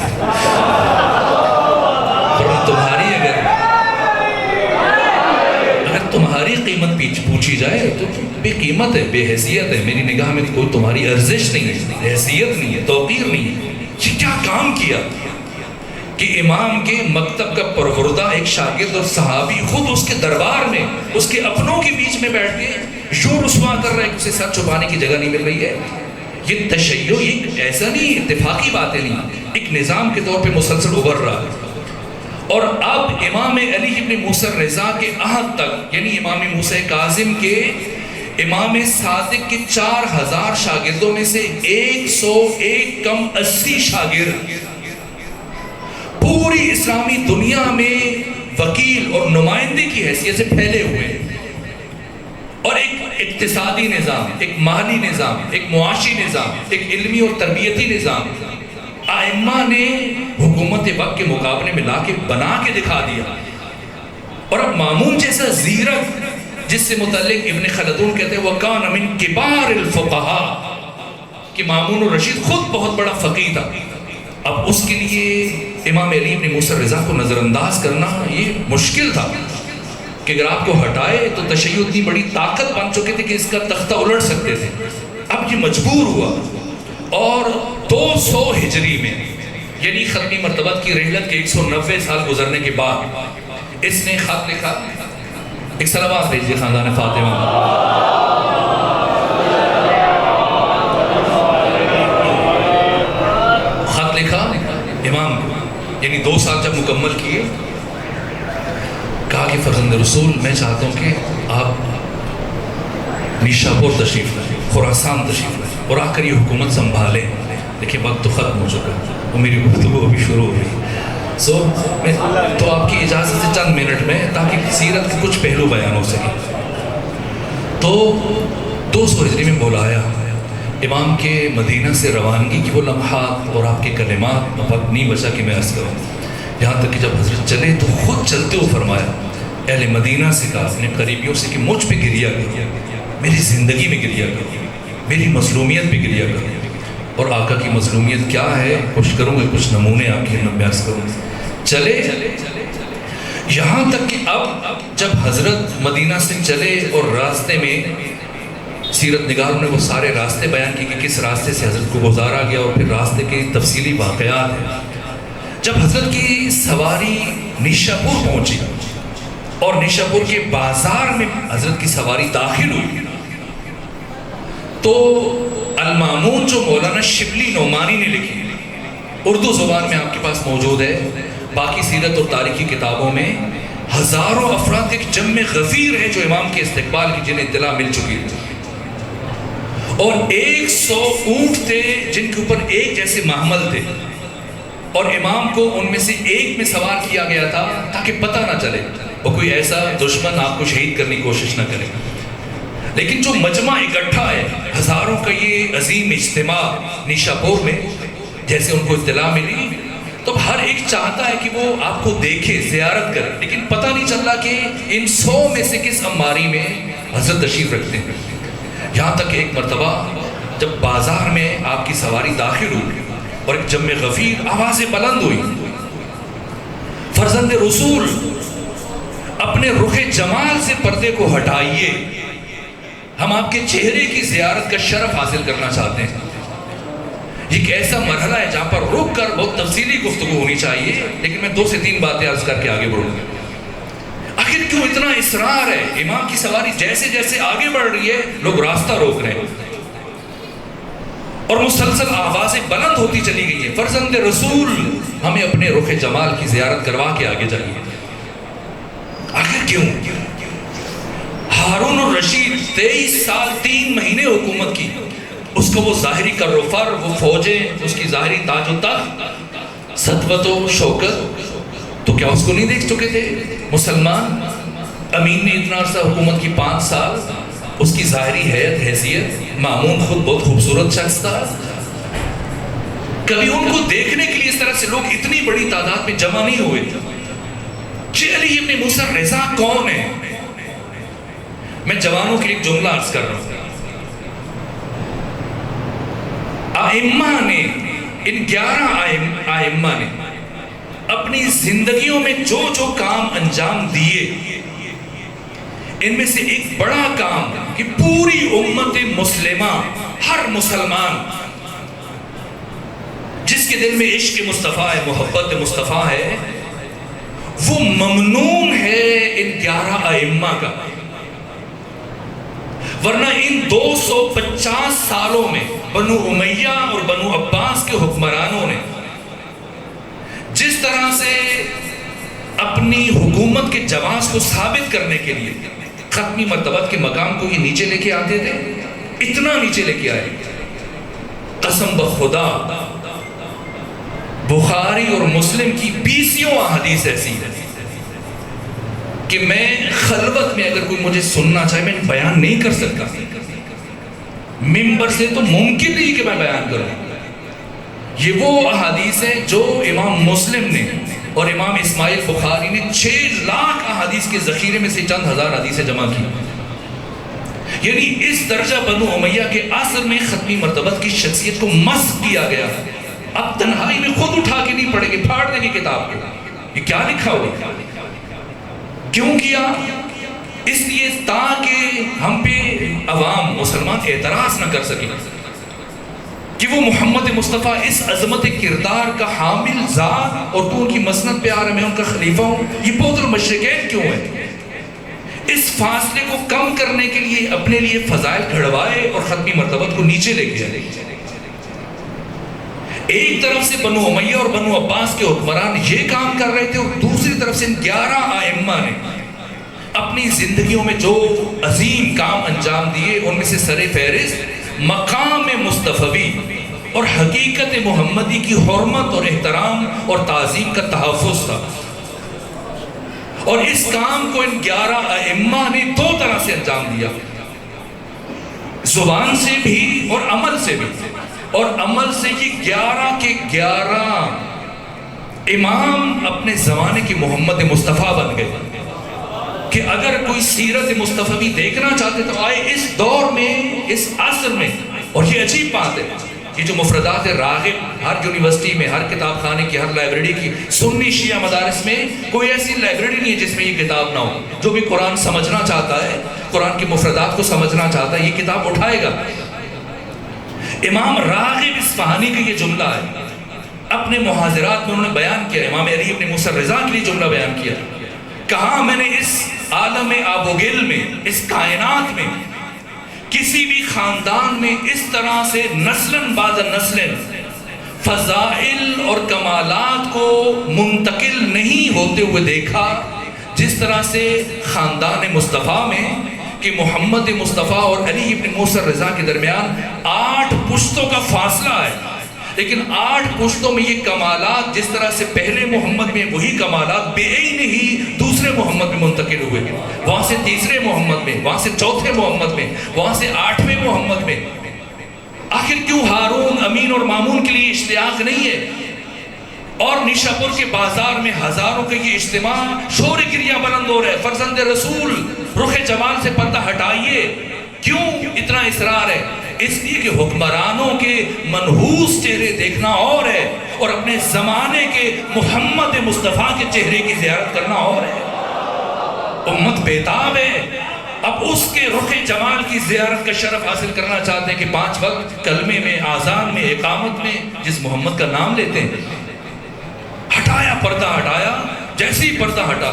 ورنہ تمہاری اگر تمہاری قیمت پوچھی جائے تو بے قیمت ہے، بے حیثیت ہے، میری نگاہ میں کوئی تمہاری ارزش نہیں ہے، حیثیت نہیں ہے، توقیر نہیں ہے۔ یہ کیا کام کیا کہ امام کے مکتب کا پروردہ ایک شاگرد اور صحابی خود اس کے دربار میں، اس کے اپنوں کے بیچ میں بیٹھ کے یوں رسوا کر رہا ہے کہ اسے سر چھپانے کی جگہ نہیں مل رہی ہے۔ یہ تشیع ایک ایسا نہیں، اتفاقی باتیں نہیں، ایک نظام کے طور پہ مسلسل ابھر رہا ہے۔ اور اب امام علی ابن موسیٰ رضا کے عہد تک، یعنی امام موسیٰ کاظم کے امام صادق کے 4,000 شاگردوں میں سے 101 کم 80 شاگرد پوری اسلامی دنیا میں وکیل اور نمائندے کی حیثیت سے پھیلے ہوئے ہیں، اور ایک اقتصادی نظام، ایک مالی نظام، ایک معاشی نظام، ایک علمی اور تربیتی نظام ائمہ نے حکومت وقت کے مقابلے میں لا کے بنا کے دکھا دیا۔ اور اب مامون جیسا زیرک، جس سے متعلق ابن خلدون کہتے ہیں وَكَانَ مِن كِبَارِ الْفُقَهَاءِ، کہ مامون الرشید خود بہت بڑا فقیہ تھا۔ اب اس کے لیے امام علی ابن موسیٰ رضا کو نظر انداز کرنا یہ مشکل تھا کہ اگر آپ کو ہٹائے تو تشیع اتنی بڑی طاقت بن چکے تھے کہ اس کا تختہ الٹ سکتے تھے۔ اب یہ مجبور ہوا، اور 200 ہجری میں، یعنی ختمی مرتبت کی رحلت کے 190 سال گزرنے کے بعد، اس نے خط لکھا۔ ایک صلوات بھیجیے خاندان فاطمہ۔ خط لکھا امام کو، یعنی 2 سال جب مکمل کیے، کہا کہ فرزند رسول میں چاہتا ہوں کہ آپ نیشاپور تشریف لائیں، خراسان تشریف لائیں، اور آ کر یہ حکومت سنبھالیں۔ دیکھیں وقت تو ختم ہو چکا، اور میری گفتگو ابھی شروع ہو رہی، میں تو آپ کی اجازت سے چند منٹ میں، تاکہ سیرت کے کچھ پہلو بیان ہو سکے۔ تو 200 ہجری میں بلایا، امام کے مدینہ سے روانگی کی وہ لمحات اور آپ کے کلمات، وقت نہیں بچا کہ میں عرض کروں، یہاں تک کہ جب حضرت چلے تو خود چلتے ہوئے فرمایا، اہل مدینہ سے کہا، اپنے قریبیوں سے، کہ مجھ پہ گریا گیا، میری زندگی میں گریا گیا، میری مظلومیت پہ گریا گیا۔ اور آقا کی مظلومیت کیا ہے کوشش کروں گا کچھ نمونے آپ کی خدمت میں عرض کروں۔ چلے یہاں تک کہ اب جب حضرت مدینہ سے چلے اور راستے میں، سیرت نگاروں نے وہ سارے راستے بیان کی کہ کس راستے سے حضرت کو گزارا گیا اور پھر راستے کے تفصیلی واقعات ہیں۔ جب حضرت کی سواری نیشاپور پہنچی اور نیشاپور کے بازار میں حضرت کی سواری داخل ہوئی تو المامون جو مولانا شبلی نعمانی نے لکھی اردو زبان میں آپ کے پاس موجود ہے، باقی سیرت اور تاریخی کتابوں میں ہزاروں افراد ایک جمع غفیر ہے جو امام کے استقبال کی جنہیں اطلاع مل چکی ہے، اور 100 اونٹ تھے جن کے اوپر ایک جیسے محمل تھے، اور امام کو ان میں سے ایک میں سوار کیا گیا تھا تاکہ پتہ نہ چلے اور کوئی ایسا دشمن آپ کو شہید کرنے کی کوشش نہ کرے۔ لیکن جو مجمع اکٹھا ہے، ہزاروں کا یہ عظیم اجتماع نیشاپور میں، جیسے ان کو اطلاع ملی تو ہر ایک چاہتا ہے کہ وہ آپ کو دیکھے، زیارت کرے، لیکن پتہ نہیں چل رہا کہ ان 100 میں سے کس اماری میں حضرت تشریف رکھتے ہیں۔ یہاں تک کہ ایک مرتبہ جب بازار میں آپ کی سواری داخل ہوئی اور ایک جمع غفیر آوازیں بلند ہوئی، فرزند رسول اپنے رخ جمال سے پردے کو ہٹائیے، ہم آپ کے چہرے کی زیارت کا شرف حاصل کرنا چاہتے ہیں۔ یہ ایک ایسا مرحلہ ہے جہاں پر رک کر بہت تفصیلی گفتگو ہونی چاہیے، لیکن میں 2 سے 3 باتیں عرض کر کے آگے بڑھوں گا۔ آخر کیوں اتنا اصرار ہے؟ امام کی سواری جیسے جیسے آگے بڑھ رہی ہے لوگ راستہ روک رہے ہیں اور مسلسل آوازیں بلند ہوتی چلی گئی ہیں، فرزند رسول ہمیں اپنے رخ جمال کی زیارت کروا کے آگے جائیے۔ آخر کیوں؟ ہارون الرشید 23 سال 3 مہینے حکومت کی، اس کو وہ ظاہری کر و فر، وہ فوجیں، اس کی ظاہری تاج و تخت، سطوت و شوکت، تو کیا اس کو نہیں دیکھ چکے تھے مسلمان؟ امین نے اتنا عرصہ حکومت کی 5 سال، اس کی ظاہری حیثیت، مامون خود بہت خوبصورت شخص تھا، کبھی ان کو دیکھنے کے لیے اس طرح سے لوگ اتنی بڑی تعداد میں جمع نہیں ہوئے تھے۔ علی ابن موسیٰ رضا کون ہے؟ میں جوانوں کے لیے ایک جملہ عرض کر رہا ہوں۔ ائمہ نے، ان 11 ائمہ نے اپنی زندگیوں میں جو جو کام انجام دیے، ان میں سے ایک بڑا کام کہ پوری امت مسلمہ، ہر مسلمان جس کے دل میں عشق مصطفیٰ ہے، محبت مصطفیٰ ہے، وہ ممنون ہے ان 11 ائمہ کا۔ ورنہ ان 250 سالوں میں بنو امیہ اور بنو عباس کے حکمرانوں نے جس طرح سے اپنی حکومت کے جواز کو ثابت کرنے کے لیے ختمی مرتبت کے مقام کو یہ نیچے لے کے آتے تھے، اتنا نیچے لے کے آئے، قسم بخدا بخاری اور مسلم کی 20 احادیث ایسی ہے کہ میں خلوت میں اگر کوئی مجھے سننا چاہے میں بیان نہیں کر سکتا، ممبر سے تو ممکن نہیں کہ میں بیان کروں۔ یہ وہ احادیث ہیں جو امام مسلم نے اور امام اسماعیل بخاری نے 6 لاکھ احادیث کے ذخیرے میں سے چند ہزار حدیثیں جمع کی۔ یعنی اس درجہ بنو امیہ کے عصر میں ختمی مرتبت کی شخصیت کو مسخ کیا گیا۔ اب تنہائی میں خود اٹھا کے نہیں پڑھیں گے، پھاڑ دیں گے کتاب کو، یہ کیا لکھا ہوا؟ کیوں کیا؟ اس لیے تاکہ ہم پہ عوام مسلمان اعتراض نہ کر سکیں کہ وہ محمد مصطفیٰ اس عظمت کردار کا حامل ذات اور تو ان کی مسند پہ آ رہا میں ان کا خلیفہ ہوں، یہ بہت المشرکین کیوں ہے؟ اس فاصلے کو کم کرنے کے لیے اپنے لیے فضائل گھڑوائے اور ختمی مرتبت کو نیچے لے گیا۔ ایک طرف سے بنو امیہ اور بنو عباس کے حکمران یہ کام کر رہے تھے اور دوسری طرف سے ان 11 ائمہ نے اپنی زندگیوں میں جو عظیم کام انجام دیے ان میں سے سر فہرست مقام مصطفی اور حقیقت محمدی کی حرمت اور احترام اور تعظیم کا تحفظ تھا۔ اور اس کام کو ان 11 ائمہ نے 2 طرح سے انجام دیا، زبان سے بھی اور عمل سے بھی۔ اور عمل سے یہ 11 کے 11 امام اپنے زمانے کے محمد مصطفیٰ بن گئے کہ اگر کوئی سیرت مصطفی دیکھنا چاہتے تو آئے اس دور میں، اس عصر میں۔ اور یہ عجیب بات ہے، یہ جو مفردات راغب ہر یونیورسٹی میں، ہر کتاب خانے کی، ہر لائبریری کی، سنی شیعہ مدارس میں کوئی ایسی لائبریری نہیں ہے جس میں یہ کتاب نہ ہو۔ جو بھی قرآن سمجھنا چاہتا ہے، قرآن کی مفردات کو سمجھنا چاہتا ہے، یہ کتاب اٹھائے گا۔ امام راغب اصفہانی کا یہ جملہ ہے، اپنے محاضرات میں انہوں نے بیان کیا، امام علی ابن موسیٰ رضا کے لیے جملہ بیان کیا، کہا میں نے اس عالم آب و گل میں، اس کائنات میں کسی بھی خاندان میں اس طرح سے نسلاً بعد نسلاً فضائل اور کمالات کو منتقل نہیں ہوتے ہوئے دیکھا جس طرح سے خاندان مصطفیٰ میں کہ محمد مصطفیٰ اور علی ابن موسیٰ رضا کے درمیان 8 پشتوں کا فاصلہ ہے، لیکن 8 پشتوں میں یہ کمالات جس طرح سے پہلے محمد میں وہی کمالات بے عین ہی دوسرے محمد میں منتقل ہوئے، وہاں سے تیسرے محمد میں، وہاں سے چوتھے محمد میں، وہاں سے 8ویں محمد میں۔ آخر کیوں ہارون، امین اور مامون کے لیے اشتیاق نہیں ہے؟ اور نیشاپور کے بازار میں ہزاروں کے یہ اجتماع، شور گریہ بلند ہو رہا ہے، فرزند رسول رخ جمال سے پردہ ہٹائیے۔ کیوں اتنا اصرار ہے؟ اس لیے کہ حکمرانوں کے منحوس چہرے دیکھنا اور ہے، اور اپنے زمانے کے محمد مصطفیٰ کے چہرے کی زیارت کرنا اور ہے۔ امت بیتاب ہے، اب اس کے رخ جمال کی زیارت کا شرف حاصل کرنا چاہتے ہیں کہ 5 وقت کلمے میں، آذان میں، اقامت میں جس محمد کا نام لیتے ہیں۔ ہٹایا پردہ، ہٹایا، جیسے ہی پردہ ہٹا،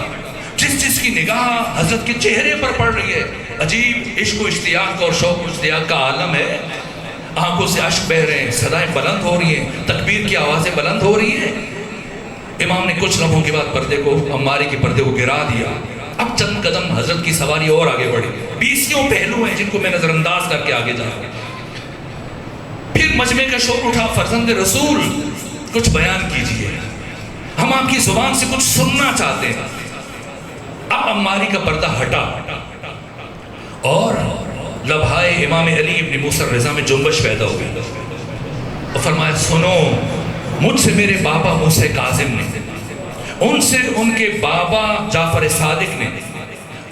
جس کی نگاہ حضرت کے چہرے پر پڑ رہی ہے، عجیب عشق و اشتیاق اور شوق و اشتیاق کا عالم ہے۔ آنکھوں سے اشک بہہ رہے ہیں، صدائیں بلند ہو رہی ہیں، تکبیر کی آوازیں بلند ہو رہی ہیں۔ امام نے کچھ لمحوں کے بعد پردے کو، عماری کے پردے کو گرا دیا۔ اب چند قدم حضرت کی سواری اور آگے بڑھی، 20 پہلو ہیں جن کو میں نظر انداز کر کے آگے جا رہا ہوں۔ پھر مجمع کا شور اٹھا، فرزند رسول کچھ بیان کیجئے، ہم آپ کی زبان سے کچھ سننا چاہتے ہیں۔ اب عماری کا پردہ ہٹا اور لبھائے امام علی ابن موسیٰ رضا میں جنبش پیدا ہو گئی اور فرمایا، سنو، مجھ سے میرے بابا موسیٰ کاظم نے، ان سے ان کے بابا جعفر صادق نے،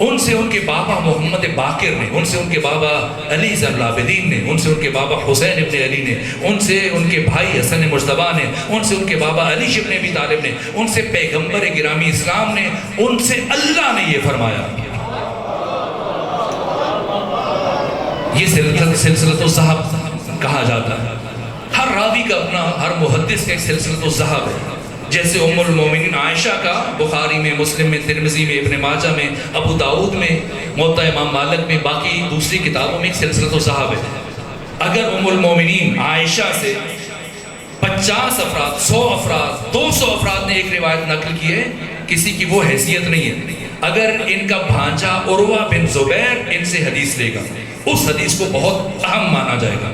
ان سے ان کے بابا محمد باقر نے، ان سے ان کے بابا علی زین العابدین نے، ان سے ان کے بابا حسین ابن علی نے، ان سے ان کے بھائی حسن مجتبیٰ نے، ان سے ان کے بابا علی ابن ابی طالب نے، ان سے پیغمبر گرامی اسلام نے، ان سے اللہ نے یہ فرمایا۔ یہ سلسلۃ الذہب کہا جاتا ہے۔ ہر راوی کا اپنا، ہر محدث کا ایک سلسلۃ الذہب ہے۔ جیسے ام المومنین عائشہ کا بخاری میں، مسلم میں، ترمذی میں، ابن ماجہ میں، ابو داؤد میں، موطا امام مالک میں، باقی دوسری کتابوں میں ایک سلسلۃ الذہب ہے۔ اگر ام المومنین عائشہ سے 50 افراد، 100 افراد، 200 افراد نے ایک روایت نقل کی ہے، کسی کی وہ حیثیت نہیں ہے۔ اگر ان کا بھانجا عروہ بن زبیر ان سے حدیث لے گا، اس حدیث کو بہت اہم مانا جائے گا،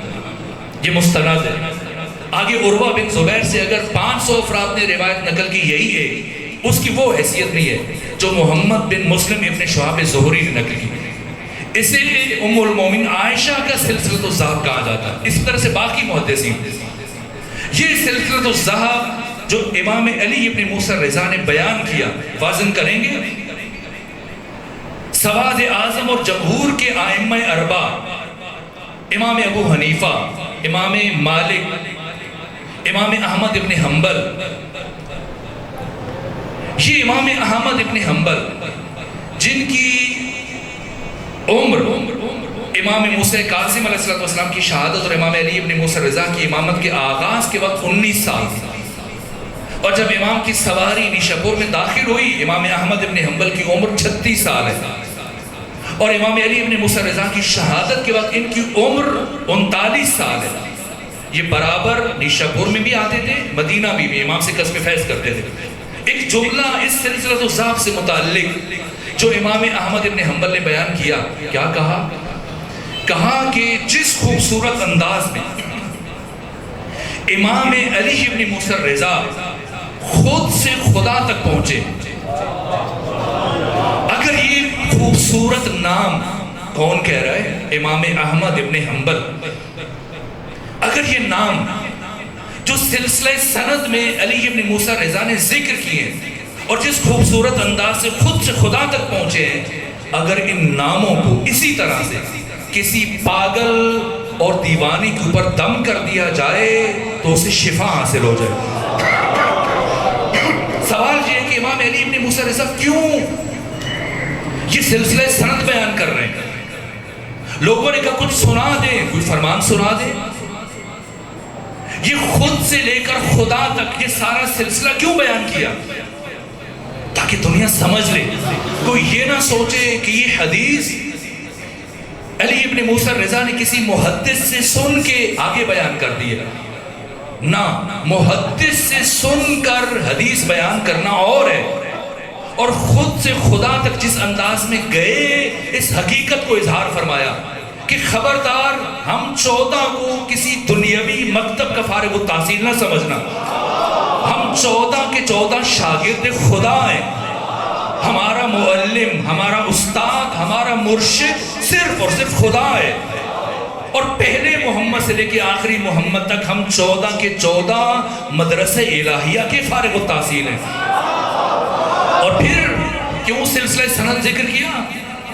یہ مستند ہے۔ آگے عروہ بن زبیر سے اگر 500 افراد نے روایت نقل کی، یہی ہے، اس کی وہ حیثیت نہیں ہے جو محمد بن مسلم ابن شہاب زہری نے نقل کی۔ اسے ام المومن عائشہ کا سلسلۃ الذہب کہا جاتا ہے۔ اس طرح سے باقی محدثین، یہ سلسلۃ الذہب جو امام علی ابن موسیٰ رضا نے بیان کیا، وازن کریں گے سواد اعظم اور جمہور کے ائمہ اربعہ، امام ابو حنیفہ، امام مالک، امام احمد ابن حنبل۔ یہ امام احمد ابن حنبل جن کی عمر امام موسیٰ کاظم علیہ السلام کی شہادت اور امام علی ابن موسیٰ رضا کی امامت کے آغاز کے وقت 19 سال، اور جب امام کی سواری نیشاپور میں داخل ہوئی، امام احمد ابن حنبل کی عمر 36 سال ہے، اور امام علی ابن موسیٰ رضا کی شہادت کے وقت ان کی عمر 39 سال ہے۔ یہ برابر نیشاپور میں بھی آتے تھے، مدینہ بھی امام سے قسم فیض کرتے تھے۔ ایک جملہ اس سلسلۃ الذہب سے متعلق جو امام احمد ابن حنبل نے بیان کیا، کیا کہا؟ کہا کہ جس خوبصورت انداز میں امام علی ابن موسیٰ رضا خود سے خدا تک پہنچے، اگر یہ خوبصورت نام کون کہہ رہا ہے؟ امام احمد ابن حنبل۔ اگر یہ نام جو سلسلہ سند میں علی ابن موسیٰ رضا نے ذکر کیے اور جس خوبصورت انداز سے خود سے خدا تک پہنچے ہیں، اگر ان ناموں کو اسی طرح سے کسی پاگل اور دیوانی کے اوپر دم کر دیا جائے تو اسے شفا حاصل ہو جائے۔ سوال یہ ہے کہ امام علی ابن موسیٰ رضا کیوں یہ سلسلہ سند بیان کر رہے ہیں؟ لوگوں نے کہا کچھ سنا دیں، کوئی فرمان سنا دیں۔ یہ خود سے لے کر خدا تک یہ سارا سلسلہ کیوں بیان کیا؟ تاکہ دنیا سمجھ لے، کوئی یہ نہ سوچے کہ یہ حدیث علی ابن موسیٰ رضا نے کسی محدث سے سن کے آگے بیان کر دیا نہ، محدث سے سن کر حدیث بیان کرنا اور ہے، اور خود سے خدا تک جس انداز میں گئے اس حقیقت کو اظہار فرمایا کہ خبردار ہم 14 کو کسی دنیاوی مکتب کا فارغ التحصیل نہ سمجھنا، ہم 14 کے 14 شاگرد خدا ہیں، ہمارا معلم، ہمارا استاد، ہمارا مرشد صرف اور صرف خدا ہے، اور پہلے محمد سے لے کے آخری محمد تک ہم 14 کے 14 مدرسہ الہیہ کے فارغ التحصیل ہیں۔ اور پھر کیوں سلسلہ سند ذکر کیا؟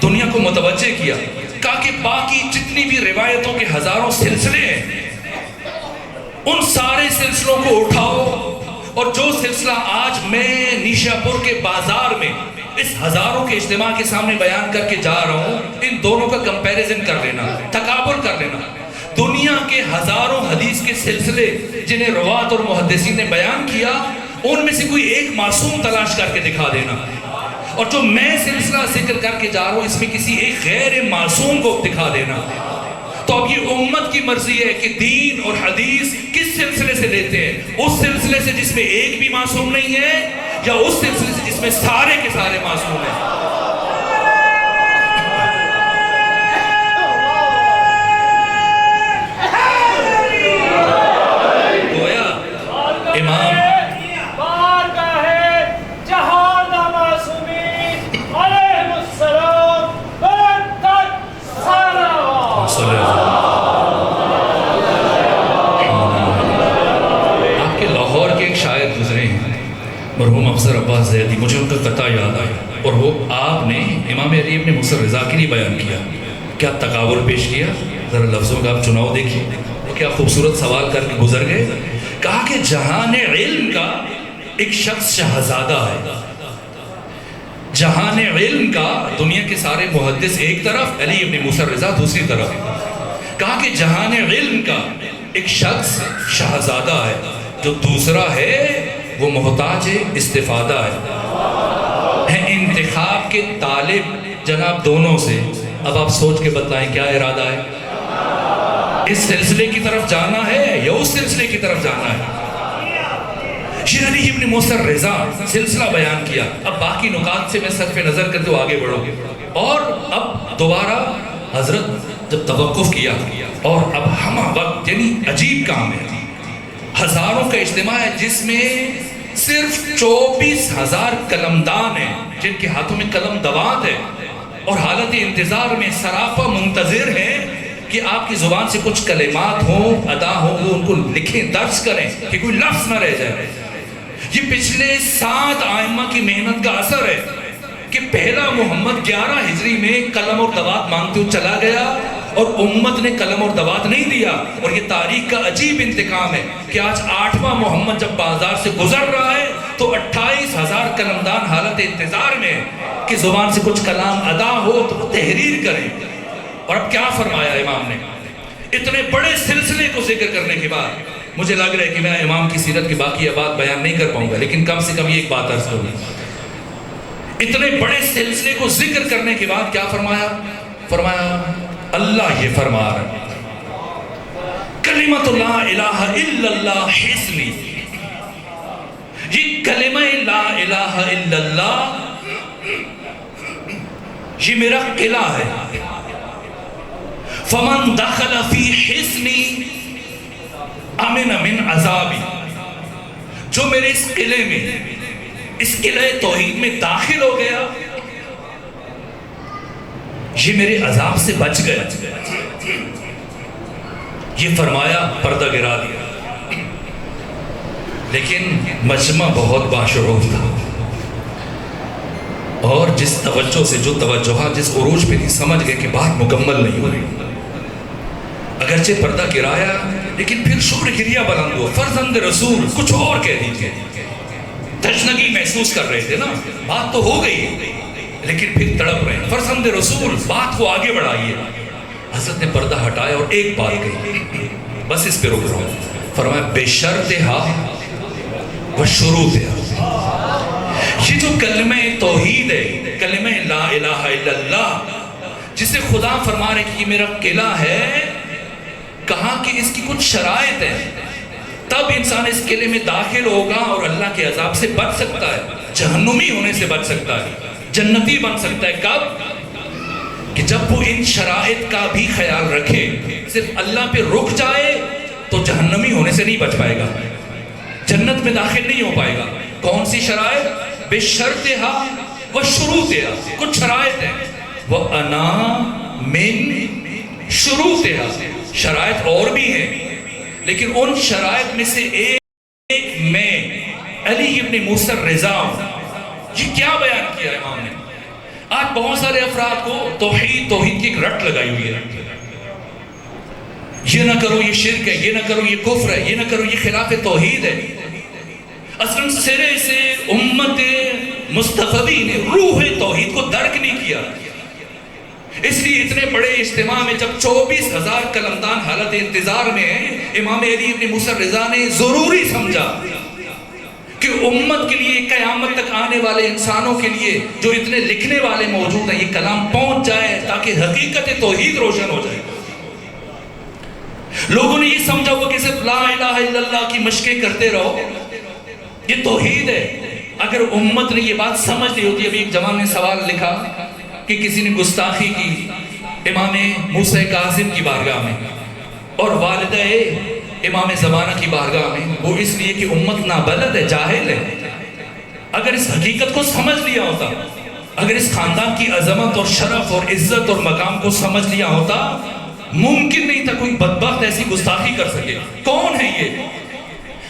دنیا کو متوجہ کیا، کہا کہ باقی جتنی بھی روایتوں کے ہزاروں سلسلے ہیں ان سارے سلسلوں کو اٹھاؤ، اور جو سلسلہ آج میں نیشا پور کے بازار میں اس ہزاروں کے اجتماع کے سامنے بیان کر کے جا رہا ہوں، ان دونوں کا کمپیریزن کر لینا، تقابل کر لینا۔ دنیا کے ہزاروں حدیث کے سلسلے جنہیں روات اور محدثین نے بیان کیا، ان میں سے کوئی ایک معصوم تلاش کر کے دکھا دینا، اور جو میں سلسلہ ذکر کر کے جا رہا ہوں اس میں کسی ایک غیر معصوم کو دکھا دینا۔ تو اب یہ امت کی مرضی ہے کہ دین اور حدیث کس سلسلے سے لیتے ہیں، اس سلسلے سے جس میں ایک بھی معصوم نہیں ہے، یا اس سلسلے سے جس میں سارے کے سارے معصوم ہیں۔ گویا امام آپ کے لاہور کے ایک شاعر گزرے ہیں مرحوم افضل عباس زیدی، مجھے ان کا قطع یاد آیا، اور وہ آپ نے امام علی ابن موسیٰ رضا کے لیے بیان کیا، کیا تقابل پیش کیا، ذرا لفظوں کا آپ چناؤ دیکھیے، کیا خوبصورت سوال کر کے گزر گئے۔ کہا کہ جہان علم کا ایک شخص شہزادہ ہے، جہان علم کا دنیا کے سارے محدث ایک طرف، علی ابن موسیٰ رضا دوسری طرف۔ کہا کہ جہان علم کا ایک شخص شہزادہ ہے، جو دوسرا ہے وہ محتاج استفادہ ہے انتخاب کے طالب جناب دونوں سے۔ اب آپ سوچ کے بتائیں کیا ارادہ ہے، اس سلسلے کی طرف جانا ہے یا اس سلسلے کی طرف جانا ہے؟ یہ علی ابن موسیٰ رضا سلسلہ بیان کیا، اب باقی نکات سے میں صرف نظر کرتے ہوئے آگے بڑھوں گے، اور اب دوبارہ حضرت جب توقف کیا، اور اب ہمہ وقت یعنی عجیب کام ہے، ہزاروں کا اجتماع ہے جس میں صرف 24,000 قلمدان ہیں جن کے ہاتھوں میں قلم دوات ہے، اور حالت انتظار میں سراپا منتظر ہیں کہ آپ کی زبان سے کچھ کلمات ہوں، ادا ہوں، وہ ان کو لکھیں، درج کریں کہ کوئی لفظ نہ رہ جائے۔ یہ پچھلے 7 آئمہ کی محنت کا اثر ہے کہ پہلا محمد 11 ہجری میں قلم اور دوات مانگتے ہوئے چلا گیا، اور امت نے قلم اور دوات نہیں دیا، اور یہ تاریخ کا عجیب انتقام ہے کہ آج 8واں محمد جب بازار سے گزر رہا ہے تو 28,000 قلمدان حالت انتظار میں کہ زبان سے کچھ کلام ادا ہو تو وہ تحریر کریں۔ اور اب کیا فرمایا امام نے؟ اتنے بڑے سلسلے کو ذکر کرنے کے بعد مجھے لگ رہا ہے کہ میں امام کی سیرت کی باقی بات بیان نہیں کر پاؤں گا، لیکن کم سے کم یہ ایک بات عرض کروں۔ اتنے بڑے سلسلے کو ذکر کرنے کے بعد کیا فرمایا؟ فرمایا اللہ یہ فرما رہا ہے کلمۃ لا الہ الا اللہ حسنی، یہ کلمہ لا الہ الا اللہ یہ میرا قلعہ ہے، فمن دخل فی حسنی امن من عذابی، جو میرے اس قلعے میں، اس قلعہ توحید میں داخل ہو گیا یہ میرے عذاب سے بچ گیا۔ یہ فرمایا، پردہ گرا دیا، لیکن مجمع بہت باشعور تھا، اور جس توجہ سے، جو توجہ جس عروج پہ تھی، سمجھ گئے کہ بات مکمل نہیں ہوئی۔ اگرچہ پردہ گرایا لیکن پھر شکر گریہ بلند ہوا، فرزند رسول کچھ اور کہہ دیجئے، تشنگی محسوس کر رہے تھے نا، بات تو ہو گئی لیکن پھر تڑپ رہے ہیں، فرزند رسول بات کو آگے بڑھائیے۔ حضرت نے پردہ ہٹایا اور ایک بات کہی، بس اس پہ رک رہا ہوں، فرمایا بے شرطہا و شروطہا، یہ جو کلمہ توحید ہے، کلمہ لا الہ الا اللہ، جسے خدا فرما رہے کہ یہ میرا قلعہ ہے، کہا کہ اس کی کچھ شرائط ہیں، تب انسان اس قلعے میں داخل ہوگا اور اللہ کے عذاب سے بچ سکتا ہے، جہنمی ہونے سے بچ سکتا ہے، جنتی بن سکتا ہے۔ کب؟ کہ جب وہ ان شرائط کا بھی خیال رکھے، صرف اللہ پہ رک جائے تو جہنمی ہونے سے نہیں بچ پائے گا، جنت میں داخل نہیں ہو پائے گا۔ کون سی شرائط؟ بشرطہا وشروطہا، کچھ شرائط ہیں، وَأَنَا مِن شروطہا، شرائط اور بھی ہیں، لیکن ان شرائط میں سے ایک میں علی ابن موسیٰ الرضا، یہ کیا بیان کیا امام نے؟ آج بہت سارے افراد کو توحید کی ایک رٹ لگائی ہوئی ہے، یہ نہ کرو یہ شرک ہے، یہ نہ کرو یہ کفر ہے، یہ نہ کرو یہ خلاف توحید ہے۔ اصلاً سرے سے امت مصطفی نے روح توحید کو درک نہیں کیا، اس لیے اتنے بڑے اجتماع میں جب 24,000 قلمدان حالت انتظار میں ہیں، امام علی ابن موسیٰ الرضا نے ضروری سمجھا کہ امت کے لیے، قیامت تک آنے والے انسانوں کے لیے جو اتنے لکھنے والے موجود ہیں، یہ کلام پہنچ جائے تاکہ حقیقت توحید روشن ہو جائے۔ لوگوں نے یہ سمجھا ہوا کہ صرف لا الہ الا اللہ کی مشقیں کرتے رہو، یہ توحید ہے۔ اگر امت نے یہ بات سمجھ لی ہوتی، ابھی ایک جوان نے سوال لکھا کہ کسی نے گستاخی کی امام موسیٰ کاظم کی بارگاہ میں اور والدہ امام زمانہ کی بارگاہ میں، وہ اس لیے کہ امت نابلد ہے، جاہل ہے۔ اگر اس حقیقت کو سمجھ لیا ہوتا، اگر اس خاندان کی عظمت اور شرف اور عزت اور مقام کو سمجھ لیا ہوتا، ممکن نہیں تھا کوئی بدبخت ایسی گستاخی کر سکے۔ کون ہے یہ؟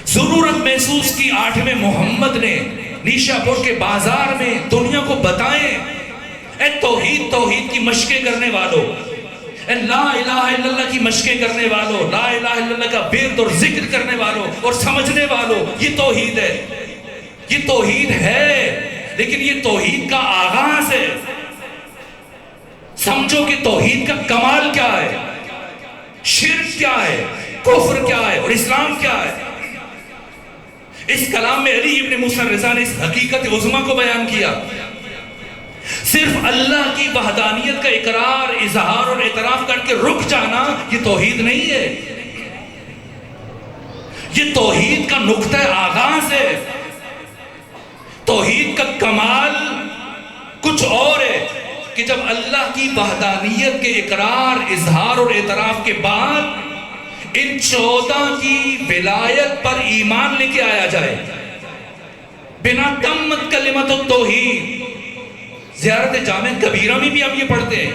ضرورت محسوس کی 8ویں محمد نے نیشا پور کے بازار میں دنیا کو بتائیں، اے توحید کی مشقیں کرنے والوں، اے لا الہ الا اللہ کی مشقیں کرنے والوں، لا الہ الا اللہ کا ورد اور ذکر کرنے والوں اور سمجھنے والوں، یہ توحید ہے، یہ توحید ہے، لیکن یہ توحید کا آغاز ہے۔ سمجھو کہ توحید کا کمال کیا ہے، شرک کیا ہے، کفر کیا ہے اور اسلام کیا ہے۔ اس کلام میں علی ابن موسیٰ الرضا نے اس حقیقت عظمیٰ کو بیان کیا۔ صرف اللہ کی وحدانیت کا اقرار، اظہار اور اعتراف کر کے رک جانا یہ توحید نہیں ہے، یہ توحید کا نقطہ آغاز ہے۔ توحید کا کمال کچھ اور ہے کہ جب اللہ کی وحدانیت کے اقرار، اظہار اور اعتراف کے بعد ان 14 کی ولایت پر ایمان لے کے آیا جائے، بنا تمت کلمت التوحید۔ زیارت جامع کبیرہ میں بھی ہم یہ پڑھتے ہیں،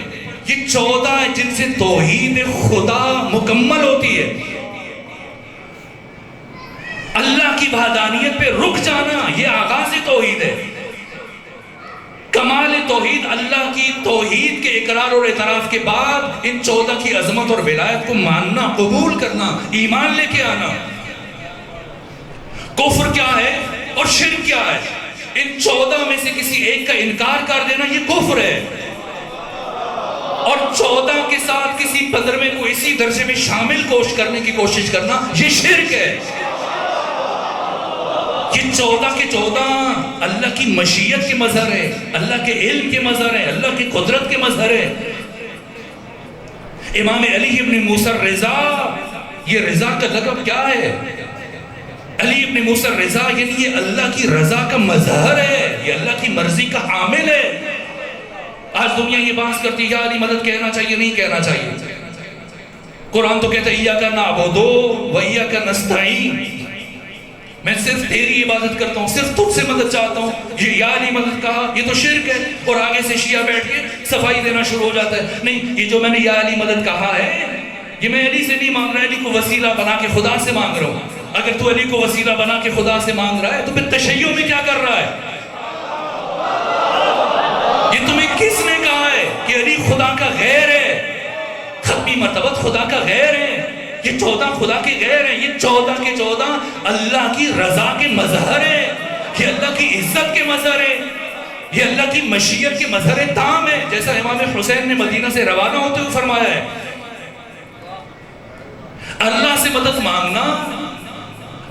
یہ 14 ہیں جن سے توحید خدا مکمل ہوتی ہے۔ اللہ کی وحدانیت پہ رک جانا یہ آغاز توحید ہے۔ کمال توحید اللہ کی توحید کے اقرار اور اعتراف کے بعد ان 14 کی عظمت اور ولایت کو ماننا، قبول کرنا، ایمان لے کے آنا۔ کفر کیا ہے اور شرک کیا ہے؟ ان 14 میں سے کسی ایک کا انکار کر دینا یہ کفر ہے، اور 14 کے ساتھ کسی 15ویں کو اسی درجے میں شامل کرنے کی کوشش کرنا یہ شرک ہے۔ یہ 14 کے 14 اللہ کی مشیت کے مظہر ہے، اللہ کے علم کے مظہر ہے، اللہ کی قدرت کے مظہر ہے۔ امام علی ابن موسیٰ الرضا، یہ رضا کا لقب کیا ہے؟ علی ابن موسیٰ الرضا یعنی یہ اللہ کی رضا کا مظہر ہے، یہ اللہ کی مرضی کا عامل ہے۔ آج دنیا یہ بات کرتی ہے یا علی مدد کہنا چاہیے نہیں کہنا چاہیے۔ قرآن تو کہتا ہے ایاک نعبد و ایاک نستعین، میں صرف تیری عبادت کرتا ہوں، صرف تجھ سے مدد چاہتا ہوں۔ یہ یا علی مدد کہا یہ تو شرک ہے، اور آگے سے شیعہ بیٹھ کے صفائی دینا شروع ہو جاتا ہے، نہیں یہ جو میں نے یا علی مدد کہا ہے یہ میں علی سے نہیں مانگ رہا، علی کو وسیلہ بنا کے خدا سے مانگ رہا ہوں۔ اگر تو علی کو وسیلہ بنا کے خدا سے مانگ رہا ہے تو پھر تشیع میں کیا کر رہا ہے؟ یہ تمہیں کس نے کہا ہے کہ علی خدا کا غیر ہے؟ ختمی مرتبت خدا کا غیر ہے، یہ 14 خدا کے غیر ہیں، یہ 14 کے 14 اللہ کی رضا کے مظہر ہیں، یہ اللہ کی عزت کے مظہر ہیں، یہ اللہ کی مشیت کے مظہر تام ہے، جیسا امام حسین نے مدینہ سے روانہ ہوتے ہوئے فرمایا ہے۔ اللہ سے مدد مانگنا،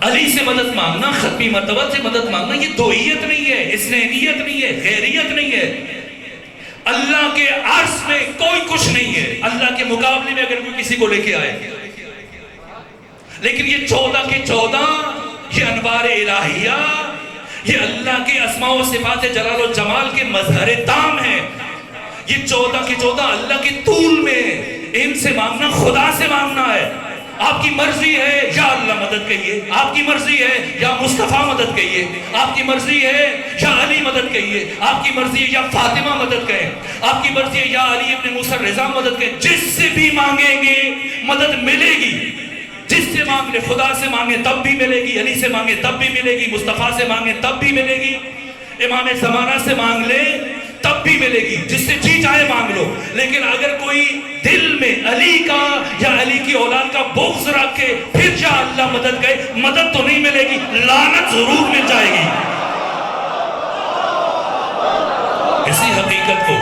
علی سے مدد مانگنا، ختمی مرتبہ سے مدد مانگنا یہ دوئیت نہیں ہے، اسنینیت نہیں ہے، غیریت نہیں ہے۔ اللہ کے عرش میں کوئی کچھ نہیں ہے اللہ کے مقابلے میں اگر کوئی کسی کو لے کے آئے. لیکن یہ 14 کے 14 یہ انوار الہیہ، یہ اللہ کے اسماء و صفات جلال و جمال کے مظہر تام ہیں. یہ 14 کے 14 اللہ کے طول میں ان سے مانگنا خدا سے مانگنا ہے. آپ کی مرضی ہے یا اللہ مدد کہیے، آپ کی مرضی ہے یا مصطفیٰ مدد کہیے، آپ کی مرضی ہے یا علی مدد کہیے، آپ کی مرضی ہے یا فاطمہ مدد کہیں، آپ کی مرضی ہے یا علی ابن موسیٰ رضا مدد کہیں. جس سے بھی مانگیں گے مدد ملے گی. جس سے مانگ لے، خدا سے مانگے تب بھی ملے گی، علی سے مانگے تب بھی ملے گی، مصطفیٰ سے مانگے تب بھی ملے گی، امام زمانہ سے مانگ لے تب بھی ملے گی. جس سے جی چاہے مانگ لو. لیکن اگر کوئی دل میں علی کا یا علی کی اولاد کا بغض رکھے پھر یا اللہ مدد گئے، مدد تو نہیں ملے گی، لعنت ضرور مل جائے گی. اسی حقیقت کو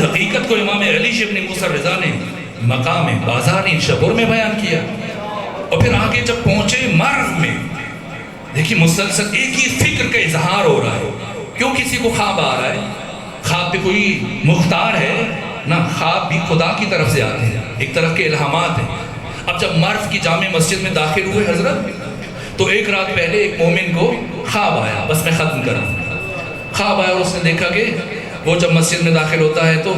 حقیقت کو امام علی ابن موسیٰ رضا نے مقام بازاری شبور میں بیان کیا. اور پھر آگے جب پہنچے مرغ میں، دیکھیں مسلسل ایک ہی فکر کا اظہار ہو رہا ہے. کیوں کسی کو خواب آ رہا ہے؟ خواب پہ کوئی مختار ہے نہ، خواب بھی خدا کی طرف سے آتے ہیں، ایک طرف کے الہامات ہیں. اب جب مرغ کی جامع مسجد میں داخل ہوئے حضرت، تو ایک رات پہلے ایک مومن کو خواب آیا. بس میں ختم کروں. خواب آیا اور اس نے دیکھا کہ وہ جب مسجد میں داخل ہوتا ہے تو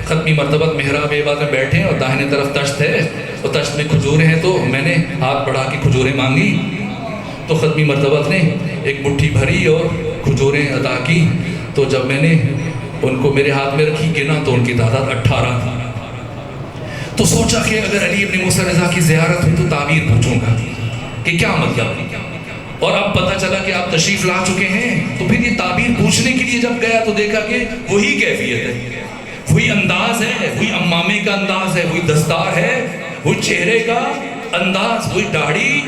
ختمی مرتبہ محراب عبادت میں بیٹھے ہیں اور داہنے طرف تشت ہے اور تشت میں کھجوریں ہیں. تو میں نے ہاتھ بڑھا کے کھجوریں مانگی تو ختمی مرتبہ نے ایک مٹھی بھری اور کھجوریں عطا کی. تو جب میں نے ان کو میرے ہاتھ میں رکھی گنا تو ان کی تعداد 18 تھی. تو سوچا کہ اگر علی ابن موسیٰ رضا کی زیارت ہوئی تو تعبیر پوچھوں گا کہ کیا مطلب. اور اب پتہ چلا کہ آپ تشریف لا چکے ہیں. تو پھر یہ تعبیر پوچھنے کے لیے جب گیا تو دیکھا کہ وہی کیفیت ہے، وہی انداز ہے، وہی امامے کا انداز ہے، وہی دستار ہے، وہی چہرے کا انداز، وہی داڑھی،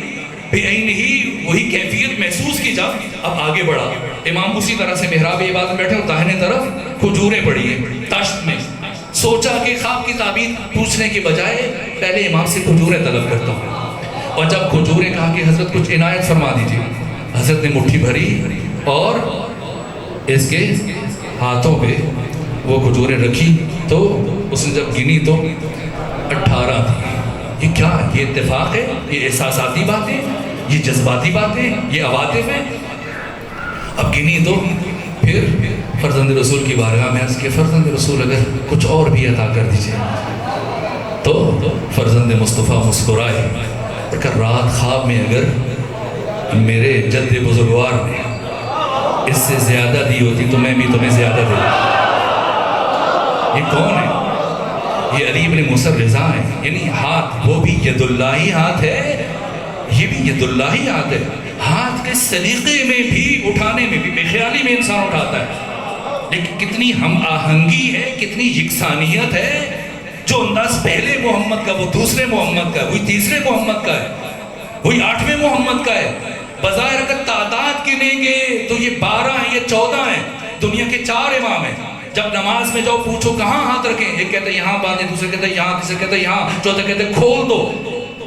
بعین ہی وہی کیفیت محسوس کی. جب اب آگے بڑھا، امام اسی طرح سے محراب عبادت میں بیٹھے اور داہنے طرف کھجوریں پڑی ہیں تشت میں. سوچا کہ خواب کی تعبیر پوچھنے کے بجائے پہلے امام سے کھجوریں طلب کرتا ہوں. اور جب کھجوریں کہا کہ حضرت کچھ عنایت فرما دیجیے، حضرت نے مٹھی بھری اور اس کے ہاتھوں پہ وہ کھجوریں رکھی. تو اس نے جب گنی تو 18 تھی. یہ کیا؟ یہ اتفاق ہے؟ یہ احساساتی باتیں، یہ جذباتی باتیں، یہ عواطف ہیں. اب گنی تو پھر فرزند رسول کی بارگاہ میں عرض کہ فرزند رسول اگر کچھ اور بھی عطا کر دیجیے. تو فرزند مصطفیٰ مسکرائے. رات خواب میں اگر میرے جد بزرگوار نے اس سے زیادہ دی ہوتی تو میں بھی تمہیں زیادہ دے. یہ کون ہے؟ یہ علی ابن موسیٰ رضا ہے. یعنی ہاتھ وہ بھی ید اللہ ہی ہاتھ ہے، یہ بھی ید اللہ ہی ہاتھ ہے. ہاتھ کے سلیقے میں بھی، اٹھانے میں بھی بے خیالی میں انسان اٹھاتا ہے. لیکن کتنی ہم آہنگی ہے، کتنی یکسانیت ہے. جو انداز پہلے محمد کا وہ دوسرے محمد کا ہے، وہی تیسرے محمد کا ہے، وہی 8ویں محمد کا ہے. بظاہر اگر تعداد گنیں گے تو یہ 12 ہیں، یہ 14 ہیں. دنیا کے 4 امام ہیں. جب نماز میں جاؤ پوچھو کہاں ہاتھ رکھیں، ایک کہتے ہیں یہاں باندھیں، دوسرے کہتے ہیں یہاں، تیسرے کہتے ہیں یہاں، چوتھے کہتے ہیں کھول دو.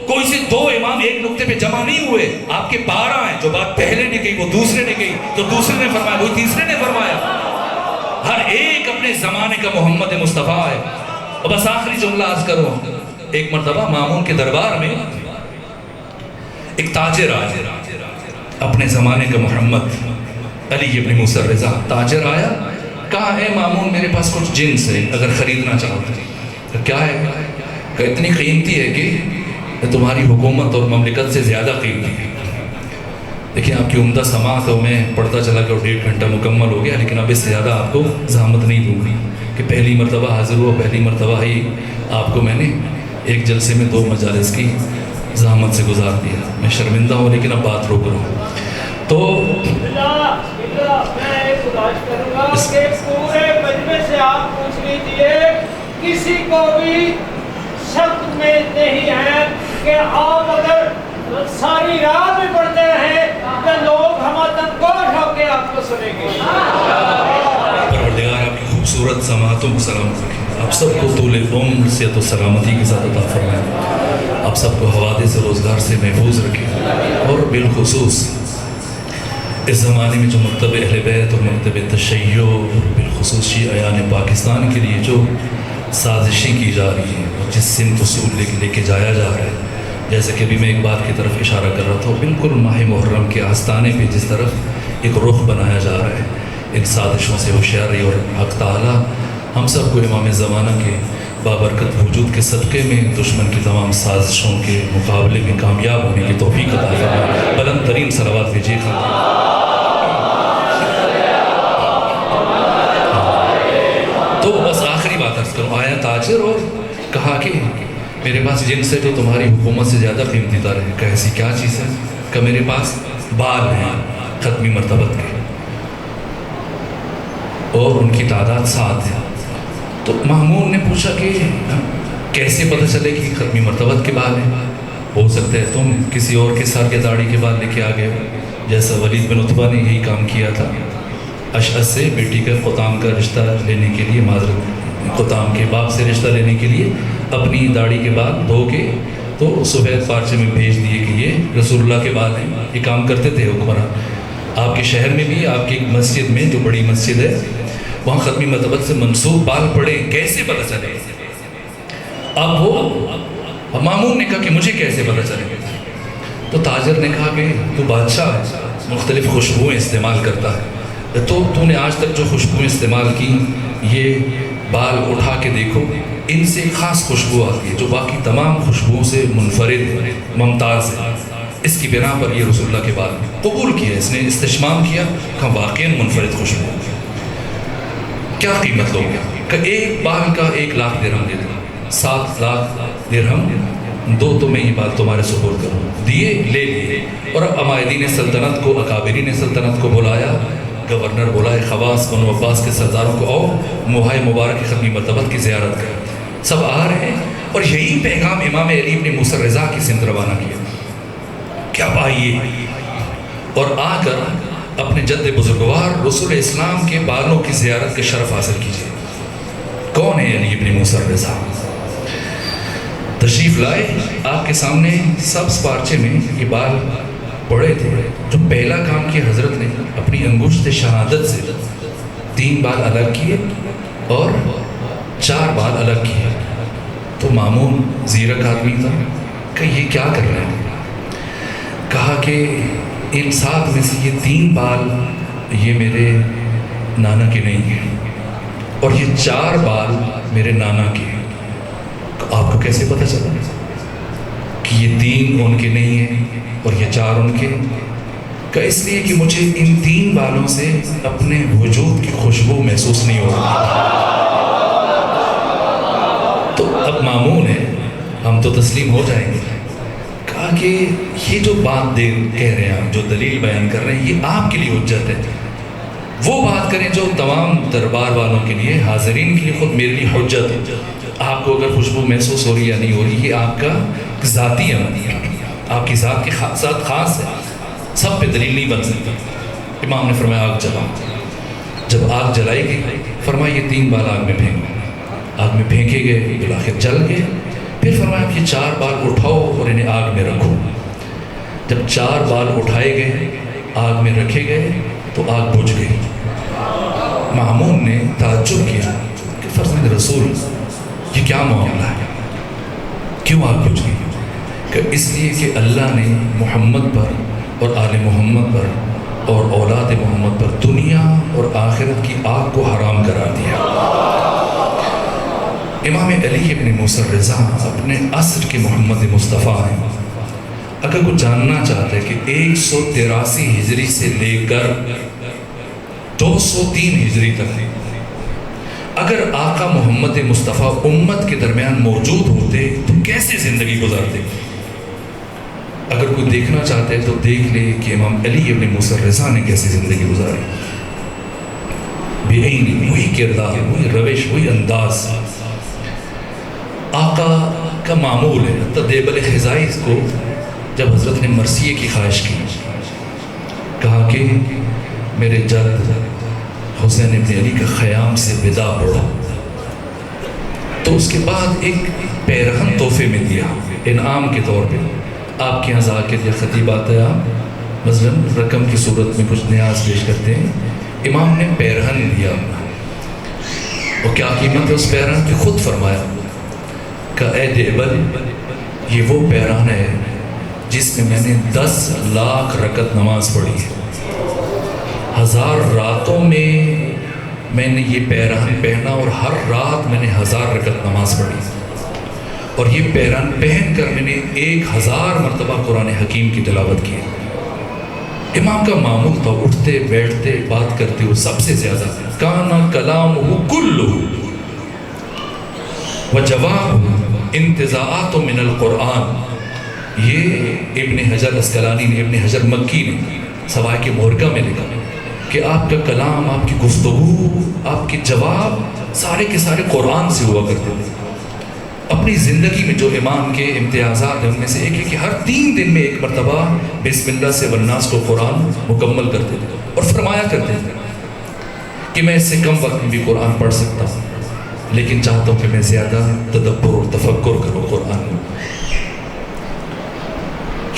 کوئی سے 2 امام ایک نقطے پہ جمع نہیں ہوئے. آپ کے 12 ہیں. جو بات پہلے نے کہی وہ دوسرے نے کہی، جو دوسرے نے فرمایا وہی تیسرے نے فرمایا. ہر ایک اپنے زمانے کا محمد مصطفیٰ ہے. اور بس آخری جملہ عرض کرو. ایک مرتبہ مامون کے دربار میں ایک تاجر آیا، اپنے زمانے کا محمد علی ابن موسیٰ رضا. تاجر آیا، کہا اے مامون میرے پاس کچھ جنس ہے اگر خریدنا چاہتے ہیں. کیا ہے؟ کہ اتنی قیمتی ہے کہ تمہاری حکومت اور مملکت سے زیادہ قیمتی ہے. دیکھیں آپ کی عمدہ سماعت ہو، میں پڑھتا چلا کہ 1.5 گھنٹہ مکمل ہو گیا، لیکن اب اس سے زیادہ آپ کو زحمت نہیں دوں گی کہ پہلی مرتبہ حاضر ہوا، پہلی مرتبہ ہی آپ کو میں نے ایک جلسے میں 2 مجالس کی زحمت سے گزار دیا. میں شرمندہ ہوں لیکن اب بات روک رہا ہوں. تو میں ایک گزارش کروں گا کہ پورے مجمع سے آپ پوچھ لیجیے، کسی کو بھی شک میں نہیں ہے کہ آپ اگر ساری رات میں پڑھتے رہیں تو لوگ ہمارا گوش ہو کے آپ کو سنیں گے. پروردگار آپ کی خوبصورت سماعتوں کو سلامت رکھیں. آپ سب کو طول عمر صحت و سلامتی کے ساتھ عطا فرمائیں. آپ سب کو حوادث روزگار سے محفوظ رکھیں. اور بالخصوص اس زمانے میں جو مکتب اہل بیت اور مکتب تشیع بالخصوص شیعیان پاکستان کے لیے جو سازشیں کی جا رہی ہیں اور جس سمت اصول لے کے جایا جا رہا ہے، جیسے کہ ابھی میں ایک بات کی طرف اشارہ کر رہا تھا، بالکل ماہ محرم کے آستانے پہ جس طرف ایک رخ بنایا جا رہا ہے، ان سازشوں سے ہوشیاری اور حق تعالیٰ ہم سب کو امام زمانہ کے بابرکت وجود کے صدقے میں دشمن کی تمام سازشوں کے مقابلے میں کامیاب ہونے کی توفیق عطا فرمائے۔ بلند ترین صلوات بھیجیے خان۔ تو بس آخری بات عرض کروں، آیا تاجر اور کہا کہ میرے پاس جن سے تو تمہاری حکومت سے زیادہ قیمتی تر ہے، کہ ایسی کیا چیز ہے؟ کہ میرے پاس بال ہیں ختمی مرتبت کے اور ان کی تعداد 7 ہے۔ تو مامون نے پوچھا کہ کیسے پتہ چلے کہ ختمی مرتبت کے بال ہیں؟ ہو سکتا ہے تم کسی اور کے سر کے داڑھی کے بال لے کے آ گئے ہو، جیسا ولید بن عتبہ نے یہی کام کیا تھا، اشعث سے بیٹی کا قطام کا رشتہ لینے کے لیے، معذرت قطام کے باپ سے رشتہ لینے کے لیے اپنی داڑھی کے بال دھو کے تو سفید پارچے میں بھیج دیے کہ یہ رسول اللہ کے بال ہیں۔ یہ کام کرتے تھے حکمران۔ آپ کے شہر میں بھی آپ کی مسجد میں جو بڑی مسجد ہے وہاں ختمی مرتبت سے منسوب بال پڑے، کیسے پتہ چلے؟ اب وہ مامون نے کہا کہ مجھے کیسے پتہ چلے؟ تو تاجر نے کہا کہ تو بادشاہ ہے، مختلف خوشبوئیں استعمال کرتا ہے، تو نے آج تک جو خوشبوئیں استعمال کی، یہ بال اٹھا کے دیکھو، ان سے خاص خوشبو آتی ہے جو باقی تمام خوشبوؤں سے منفرد ممتاز ہے، اس کی بنا پر یہ رسول اللہ کے بال قبول کیا، اس نے استشمام کیا کہ واقعاً منفرد خوشبو۔ کیا قیمت لو گے؟ کہ ایک بال کا 1 لاکھ درہم دے دو، 7 لاکھ درہم دو تو میں یہ بات تمہارے سپرد کروں۔ دیے، لے لیے، اور اب عمائدین سلطنت کو، اکابرین سلطنت کو بلایا، گورنر بلائے، خواص بنو عباس کے سرداروں کو، اور موہائے مبارک کی ختمی مرتبت کی زیارت کریں۔ سب آ رہے ہیں اور یہی پیغام امام علی ابن موسیٰ الرضا کی سمت روانہ کیا کہ اب آئیے اور آ کر اپنے جد بزرگوار رسول اسلام کے بالوں کی زیارت کے شرف حاصل کیجیے۔ کون ہے علی ابن موسیٰ الرضا؟ تشریف لائے، آپ کے سامنے سبز پارچے میں یہ بال پڑے تھے۔ جو پہلا کام کیا حضرت نے اپنی انگشت شہادت سے 3 بال الگ کیے اور 4 بال الگ کیے۔ تو مامون زیرک آدمی تھا کہ یہ کیا کر رہے ہیں؟ کہا کہ ان 7 میں سے یہ 3 بال یہ میرے نانا کے نہیں ہیں اور یہ 4 بال میرے نانا کے ہیں۔ آپ کو کیسے پتہ چلا کہ یہ 3 ان کے نہیں ہیں اور یہ 4 ان کے؟ کہ اس لیے کہ مجھے ان 3 بالوں سے اپنے وجود کی خوشبو محسوس نہیں ہو رہی۔ تو اب مامون ہے، ہم تو تسلیم ہو جائیں گے۔ کہا کہ یہ جو بات کہہ رہے ہیں آپ، جو دلیل بیان کر رہے ہیں، یہ آپ کے لیے حجت ہے، وہ بات کریں جو تمام دربار والوں کے لیے، حاضرین کے لیے، خود میرے لیے حجت ہے۔ آپ کو اگر خوشبو محسوس ہو رہی یا نہیں ہو رہی، یہ آپ کا ذاتی عمل ہے، آپ کی ذات کی ذات خاص ہے، سب پہ دلیل نہیں بن سکتا۔ امام نے فرمایا آگ جلاؤ۔ جب آگ جلائی گئی، فرمایا یہ 3 بال آگ میں پھینکو۔ آگ میں پھینکے گئے، بالآخر جل گئے۔ پھر فرمایا کہ 4 بال اٹھاؤ اور انہیں آگ میں رکھو۔ جب 4 بال اٹھائے گئے، آگ میں رکھے گئے تو آگ بجھ گئی۔ مامون نے تعجب کیا کہ فرزند رسول یہ کیا معاملہ ہے، کیوں آگ بجھ گئی؟ کہ اس لیے کہ اللہ نے محمد پر اور آل محمد پر اور اولاد محمد پر دنیا اور آخرت کی آگ کو حرام قرار دیا۔ امام علی ابن موسیٰ الرضا اپنے عصر کے محمد مصطفیٰ ہیں۔ اگر کوئی جاننا چاہتا ہے کہ 183 ہجری سے لے کر 203 ہجری تک اگر آقا محمد مصطفیٰ امت کے درمیان موجود ہوتے تو کیسے زندگی گزارتے؟ اگر کوئی دیکھنا چاہتے ہے تو دیکھ لے کہ امام علی ابن موسیٰ الرضا نے کیسے زندگی گزاری، بے وہی کردار، وہی روش، وہی انداز۔ آقا کا معمول ہے، حتی دیبل خزائی کو جب حضرت نے مرثیے کی خواہش کی، کہا کہ میرے جد حسین ابن علی کا خیام سے ودا پڑھو، تو اس کے بعد ایک پیرہن تحفے میں دیا انعام کے طور پہ۔ آپ کے یہاں ذاکر یا خطیب آتا ہے، آپ مثلاً رقم کی صورت میں کچھ نیاز پیش کرتے ہیں. امام نے پیرہن دیا اپنا، اور کیا قیمت ہے اس پیرہن کی؟ خود فرمایا کہ اے دیبل، یہ وہ پیرہن ہے جس میں میں نے 10 لاکھ رکعت نماز پڑھی ہے. 1000 راتوں میں نے یہ پیرہن پہنا اور ہر رات میں نے 1000 رکعت نماز پڑھی، اور یہ پیرہن پہن کر میں نے 1000 مرتبہ قرآن حکیم کی تلاوت کی. امام کا معمول تھا اٹھتے بیٹھتے بات کرتے ہوئے سب سے زیادہ کانا کلامہ کلہ وجوابہ انتزاعات من القرآن. یہ ابن حجر اسقلانی نے، ابن حجر مکی نے سوائے کے مورکہ میں لکھا کہ آپ کا کلام، آپ کی گفتگو، آپ کے جواب سارے کے سارے قرآن سے ہوا کرتے تھے. اپنی زندگی میں جو امام کے امتیازات ہیں ان میں سے ایک ہے کہ ہر 3 دن میں ایک مرتبہ بسم اللہ سے والناس کو قرآن مکمل کرتے تھے، اور فرمایا کرتے تھے کہ میں اس سے کم وقت میں بھی قرآن پڑھ سکتا ہوں، لیکن چاہتا ہوں کہ میں زیادہ تدبر اور تفکر کروں قرآن میں.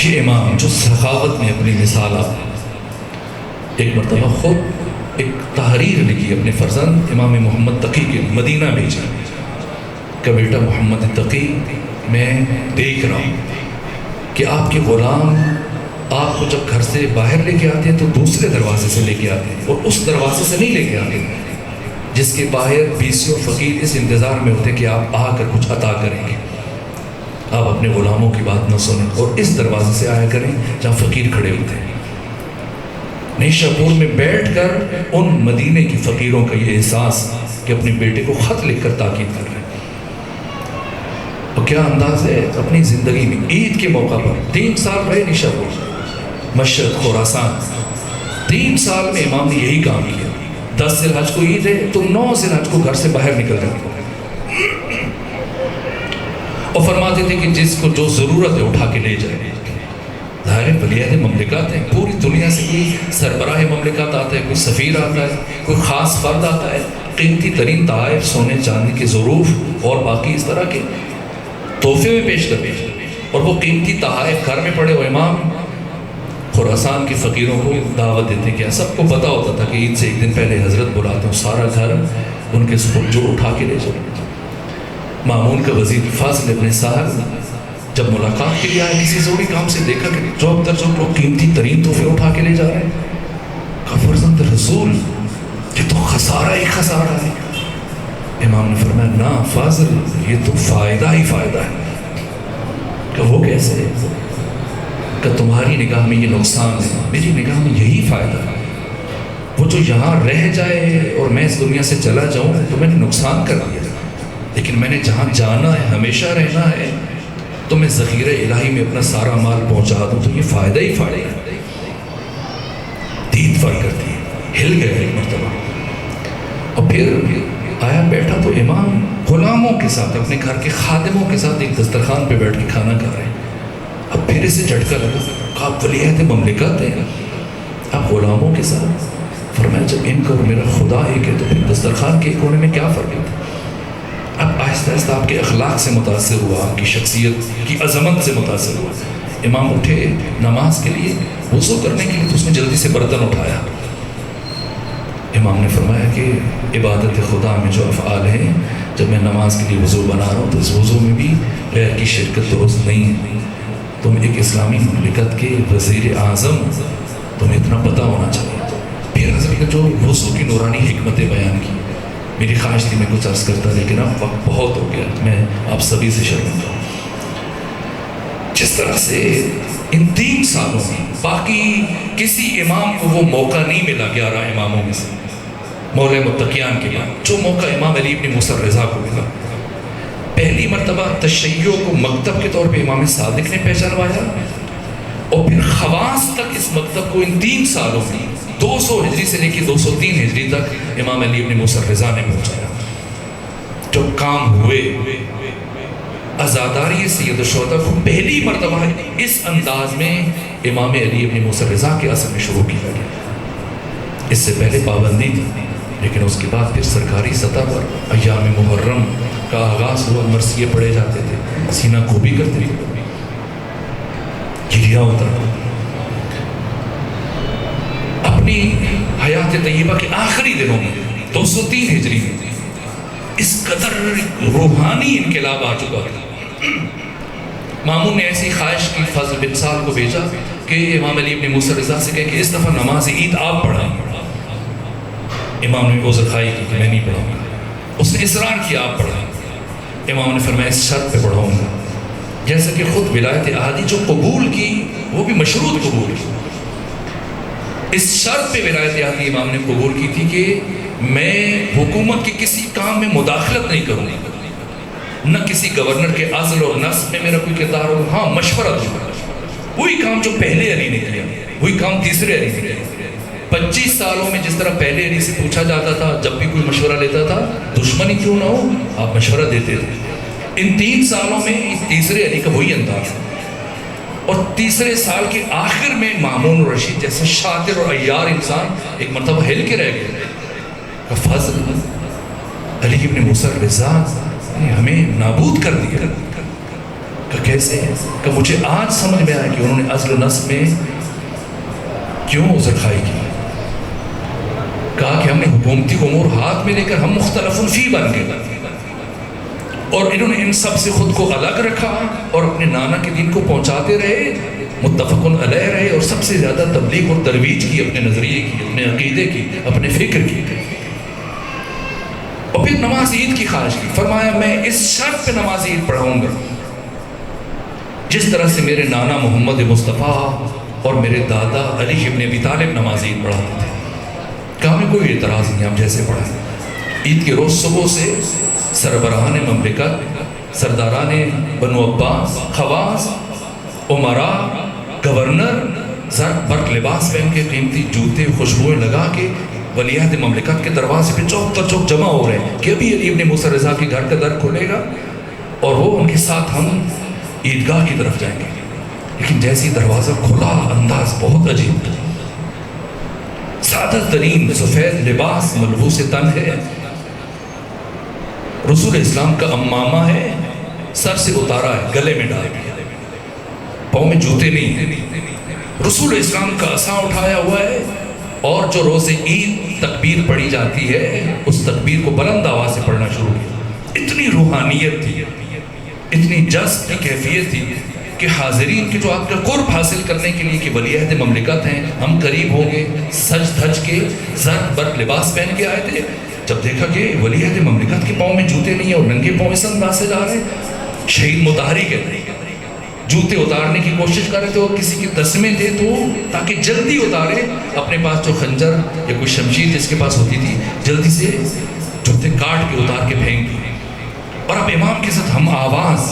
یہ امام جو سخاوت میں اپنی مثال آپ، ایک مرتبہ خود ایک تحریر لکھی اپنے فرزند امام محمد تقی کے، مدینہ بھیجا کہ بیٹا محمد تقی، میں دیکھ رہا ہوں کہ آپ کے غلام آپ کو جب گھر سے باہر لے کے آتے ہیں تو دوسرے دروازے سے لے کے آتے ہیں، اور اس دروازے سے نہیں لے کے آتے جس کے باہر بیسی اور فقیر اس انتظار میں ہوتے کہ آپ آ کر کچھ عطا کریں گے. آپ اپنے غلاموں کی بات نہ سنیں اور اس دروازے سے آیا کریں جہاں فقیر کھڑے ہوتے ہیں. نیشاپور میں بیٹھ کر ان مدینے کی فقیروں کا یہ احساس کہ اپنے بیٹے کو خط لکھ کر تاکید کر رہے ہیں. اور کیا انداز ہے اپنی زندگی میں. عید کے موقع پر 3 سال رہے نیشاپور، مشرق خراسان، 3 سال میں امام نے یہی کام کیا. 10 ذی الحج کو عید ہے تو 9 ذی الحج کو گھر سے باہر نکل جاتے اور فرماتے تھے کہ جس کو جو ضرورت ہے اٹھا کے لے جائے. ظاہر ولیعہد مملکت ہیں، پوری دنیا سے کوئی سربراہ مملکت آتا ہے، کوئی سفیر آتا ہے، کوئی خاص فرد آتا ہے، قیمتی ترین تحائف، سونے چاندی کے ظروف اور باقی اس طرح کے تحفے میں پیش کرتے، اور وہ قیمتی تحائف گھر میں پڑے. وہ امام خراسان کے فقیروں کو دعوت دیتے کہ سب کو پتہ ہوتا تھا کہ عید سے 1 دن پہلے حضرت بلاتے ہیں، سارا گھر ان کے سپرد جو اٹھا کے لے جائے. مامون کا وزیر فاضل ابن صاحب جب ملاقات کے لیے آئے کسی ضروری کام سے، دیکھا کہ جو لوگ قیمتی ترین تحفے اٹھا کے لے جا رہے ہیں. کہا فرزند رسول، یہ تو خسارہ ہی خسارہ ہے. امام نے فرمایا نا فاضل، یہ تو فائدہ ہی فائدہ ہے. کہ وہ کیسے؟ کہ تمہاری نگاہ میں یہ نقصان ہے، میری نگاہ میں یہی فائدہ ہے. وہ جو یہاں رہ جائے اور میں اس دنیا سے چلا جاؤں تو میں نے نقصان کر دیا، لیکن میں نے جہاں جانا ہے، ہمیشہ رہنا ہے، تو میں ذخیرہ الہی میں اپنا سارا مال پہنچا دوں تو یہ فائدہ ہی فائدہ ہے. دید فرق کرتی ہے. ہل گئے ایک مرتبہ، اور پھر آیا بیٹھا تو امام غلاموں کے ساتھ، اپنے گھر کے خادموں کے ساتھ ایک دسترخوان پہ بیٹھ کے کھانا کھا رہے ہیں. اب پھر اسے جھٹکا لگا کہ آپ ولیعہد مملکت ہیں، آپ غلاموں کے ساتھ. فرمایا جب ان کا اور میرا خدا ایک ہے تو پھر دسترخوان کے ایک ہونے میں کیا فرق ہے؟ اب آہستہ آہستہ آپ کے اخلاق سے متاثر ہوا، آپ کی شخصیت کی عظمت سے متاثر ہوا. امام اٹھے نماز کے لیے، وضو کرنے کے لیے، تو اس نے جلدی سے برتن اٹھایا. امام نے فرمایا کہ عبادت خدا میں جو افعال ہیں، جب میں نماز کے لیے وضو بنا رہا ہوں تو اس وضو میں بھی غیر کی شرکت درست نہیں ہے. تم ایک اسلامی مملکت کے وزیر اعظم، تمہیں اتنا پتہ ہونا چاہیے. پھر حضرت نے جو وضو کی نورانی حکمتیں بیان کی، میری خواہش تھی میں کچھ عرض کرتا، لیکن اب وقت بہت ہو گیا، میں آپ سبھی سے شرمندہ ہوں. جس طرح سے ان 3 سالوں میں باقی کسی امام کو وہ موقع نہیں ملا 11 اماموں میں سے، مولا متقیان کے بعد جو موقع امام علی ابن موسیٰ الرضا کو ملا. پہلی مرتبہ تشیع کو مکتب کے طور پہ امام صادق نے پہچانوایا، اور پھر خواص تک اس مکتب کو ان 3 سالوں میں 200 ہجری سے لے کے 203 ہجری تک امام علی ابن موسیٰ الرضا نے پہنچایا. جو کام ہوئے، عزاداری سید الشہداء کو پہلی مرتبہ اس انداز میں امام علی ابن موسیٰ الرضا کے اثر میں شروع کیا گیا. اس سے پہلے پابندی تھی، لیکن اس کے بعد پھر سرکاری سطح پر ایام محرم کا آغاز ہوا، مرثیے پڑھے جاتے تھے، سینہ کوبی کرتے تھے، گریا ہوتا تھا. اپنی حیات طیبہ کے آخری دنوں میں 203 ہجری میں اس قدر روحانی انقلاب آ چکا تھا. مامون نے ایسی خواہش کی فضل بن سال کو بھیجا کہ امام علی ابن موسیٰ رضا سے کہے کہ اس دفعہ نماز عید آپ پڑھائیں. امام نے عذر خواہی کی کہ میں نہیں پڑھاؤں گا. اس نے اصرار کیا آپ پڑھائیں. امام نے فرمایا اس شرط پہ پڑھاؤں گا جیسا کہ خود ولایت احادی جو قبول کی وہ بھی مشروط قبول کی. اس شرط پہ ولایت احادی امام نے قبول کی تھی کہ میں حکومت کے کسی کام میں مداخلت نہیں کروں گا, نہ کسی گورنر کے عزل اور نصب میں میرا کوئی کردار ہو. ہاں مشورہ دوں گا. وہی کام جو پہلے علی نے کیا وہی کام تیسرے علی نے کیا. 25 سالوں میں جس طرح پہلے علی سے پوچھا جاتا تھا جب بھی کوئی مشورہ لیتا تھا دشمنی کیوں نہ ہو آپ مشورہ دیتے تھے, ان 3 سالوں میں اس تیسرے علی کا وہی انداز ہے. اور تیسرے سال کے آخر میں مامون رشید جیسے شاطر اور عیار انسان ایک مرتبہ ہل کے رہ گئے کہ فضل علی ابن موسیٰ رضا نے ہمیں نابود کر دیا. کہ کیسے؟ کہ مجھے آج سمجھ میں آیا کہ انہوں نے عزل و نصب میں کیوں عذر خواہی کی. کہا کہ ہم نے حکومتی امور ہاتھ میں لے کر ہم مختلف فی بن گئے اور انہوں نے ان سب سے خود کو الگ رکھا اور اپنے نانا کے دین کو پہنچاتے رہے, متفق علیہ رہے اور سب سے زیادہ تبلیغ اور ترویج کی, اپنے نظریے کی, اپنے عقیدے کی, اپنے فکر کی. اور پھر نماز عید کی خواہش کی. فرمایا میں اس شرط پہ نماز عید پڑھاؤں گا جس طرح سے میرے نانا محمد مصطفیٰ اور میرے دادا علی ابن ابی طالب نماز عید پڑھاتے تھے. کہ ہمیں کوئی اعتراض نہیں, ہم جیسے پڑھائیں. عید کے روز صبح سے سربراہان مملکت, سرداران بنو عباس, خواص, عمراء, گورنر زر برق لباس پہن کے قیمتی جوتے خوشبوئیں لگا کے ولیعہد مملکت کے دروازے پہ چوک در چوک جمع ہو رہے ہیں کہ ابھی علی ابن موسیٰ رضا کے گھر کا در کھلے گا اور وہ ان کے ساتھ ہم عیدگاہ کی طرف جائیں گے. لیکن جیسی دروازہ کھلا انداز بہت عجیب تھا. سادہ ترین سفید لباس ملبوس تن ہے, رسول اسلام کا امامہ ہے, سر سے اتارا ہے, گلے میں ڈال دیا, پاؤں میں جوتے نہیں, رسول اسلام کا عصا اٹھایا ہوا ہے اور جو روز عید تکبیر پڑھی جاتی ہے اس تکبیر کو بلند آواز سے پڑھنا شروع کیا. اتنی روحانیت تھی, اتنی جذب کی کیفیت تھی کہ حاضرین کے جو آپ کا قرب حاصل کرنے کے لیے کہ ولیعہد مملکت ہیں ہم قریب ہوں گے, سج دھج کے زرد برق لباس پہن کے آئے تھے. جب دیکھا کہ ولیعہد مملکت کے پاؤں میں جوتے نہیں ہیں اور ننگے پاؤں اس انداز سے جا رہے ہیں, شہید متحرک ہے, جوتے اتارنے کی کوشش کر رہے تھے اور کسی کے تسمے تھے تو تاکہ جلدی اتارے, اپنے پاس جو خنجر یا کوئی شمشیر جس کے پاس ہوتی تھی جلدی سے جوتے کاٹ کے اتار کے پھینک دی. اور اب امام کے ساتھ ہم آواز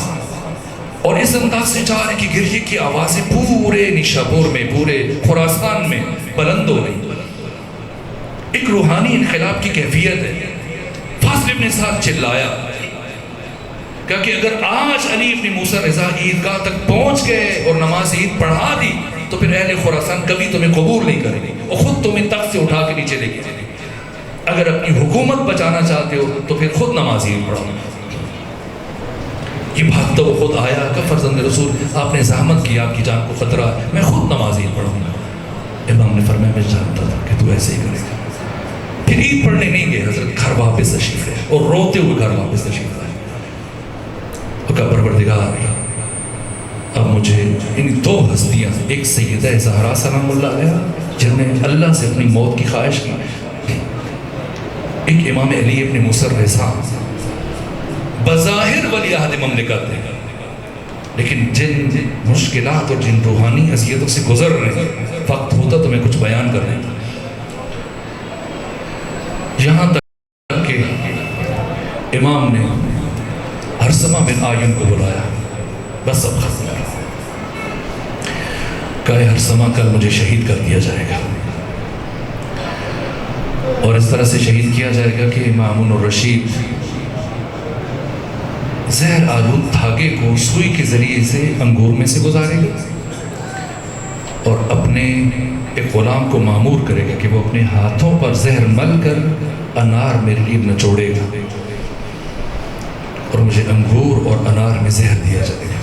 اور اس انداز سے چاہ رہے کہ گریہ کی آوازیں پورے نیشاپور میں, پورے خراسان میں بلند ہو رہی. ایک روحانی انقلاب کی کیفیت ہے. فضل ابن سعد چلایا کہ اگر آج علی ابن موسیٰ رضا عیدگاہ تک پہنچ گئے اور نماز عید پڑھا دی تو پھر اہل خراسان کبھی تمہیں قبول نہیں کریں گے اور خود تمہیں تخت سے اٹھا کے نیچے لے کے جائیں گے. اگر اپنی حکومت بچانا چاہتے ہو تو پھر خود نماز عید پڑھو. یہ بات تو وہ خود آیا کہ فرزند رسول آپ نے زحمت کی, آپ کی جان کو خطرہ ہے, میں خود نماز عید پڑھوں گا. امام نے فرمایا میں جانتا تھا کہ تو ایسے ہی کرے گا. پھر عید پڑھنے نہیں گئے, حضرت گھر واپس تشریف لے اور روتے ہوئے گھر واپس تشریف لائے. کہا پروردگار اب مجھے ان 2 ہستیاں, ایک سیدہ زہرا سلام اللہ علیہا جنہوں نے اللہ سے اپنی موت کی خواہش کی, ایک امام علی ابن موسیٰ رضا بظاہر ولی عہد مملکت ہے لیکن جن مشکلات اور جن روحانی اذیتوں سے گزر رہے ہیں, وقت ہوتا تو میں کچھ بیان کر رہا تھا. یہاں تک کہ امام نے ہرسمہ بن آئین کو بلایا, بس اب ختم کر رہا. کہا ہرسمہ کل مجھے شہید کر دیا جائے گا اور اس طرح سے شہید کیا جائے گا کہ مامون الرشید زہر آلود دھاگے کو سوئی کے ذریعے سے انگور میں سے گزارے گا اور اپنے ایک غلام کو مامور کرے گا کہ وہ اپنے ہاتھوں پر زہر مل کر انار میرے لیے نچوڑے گا اور مجھے انگور اور انار میں زہر دیا جائے گا.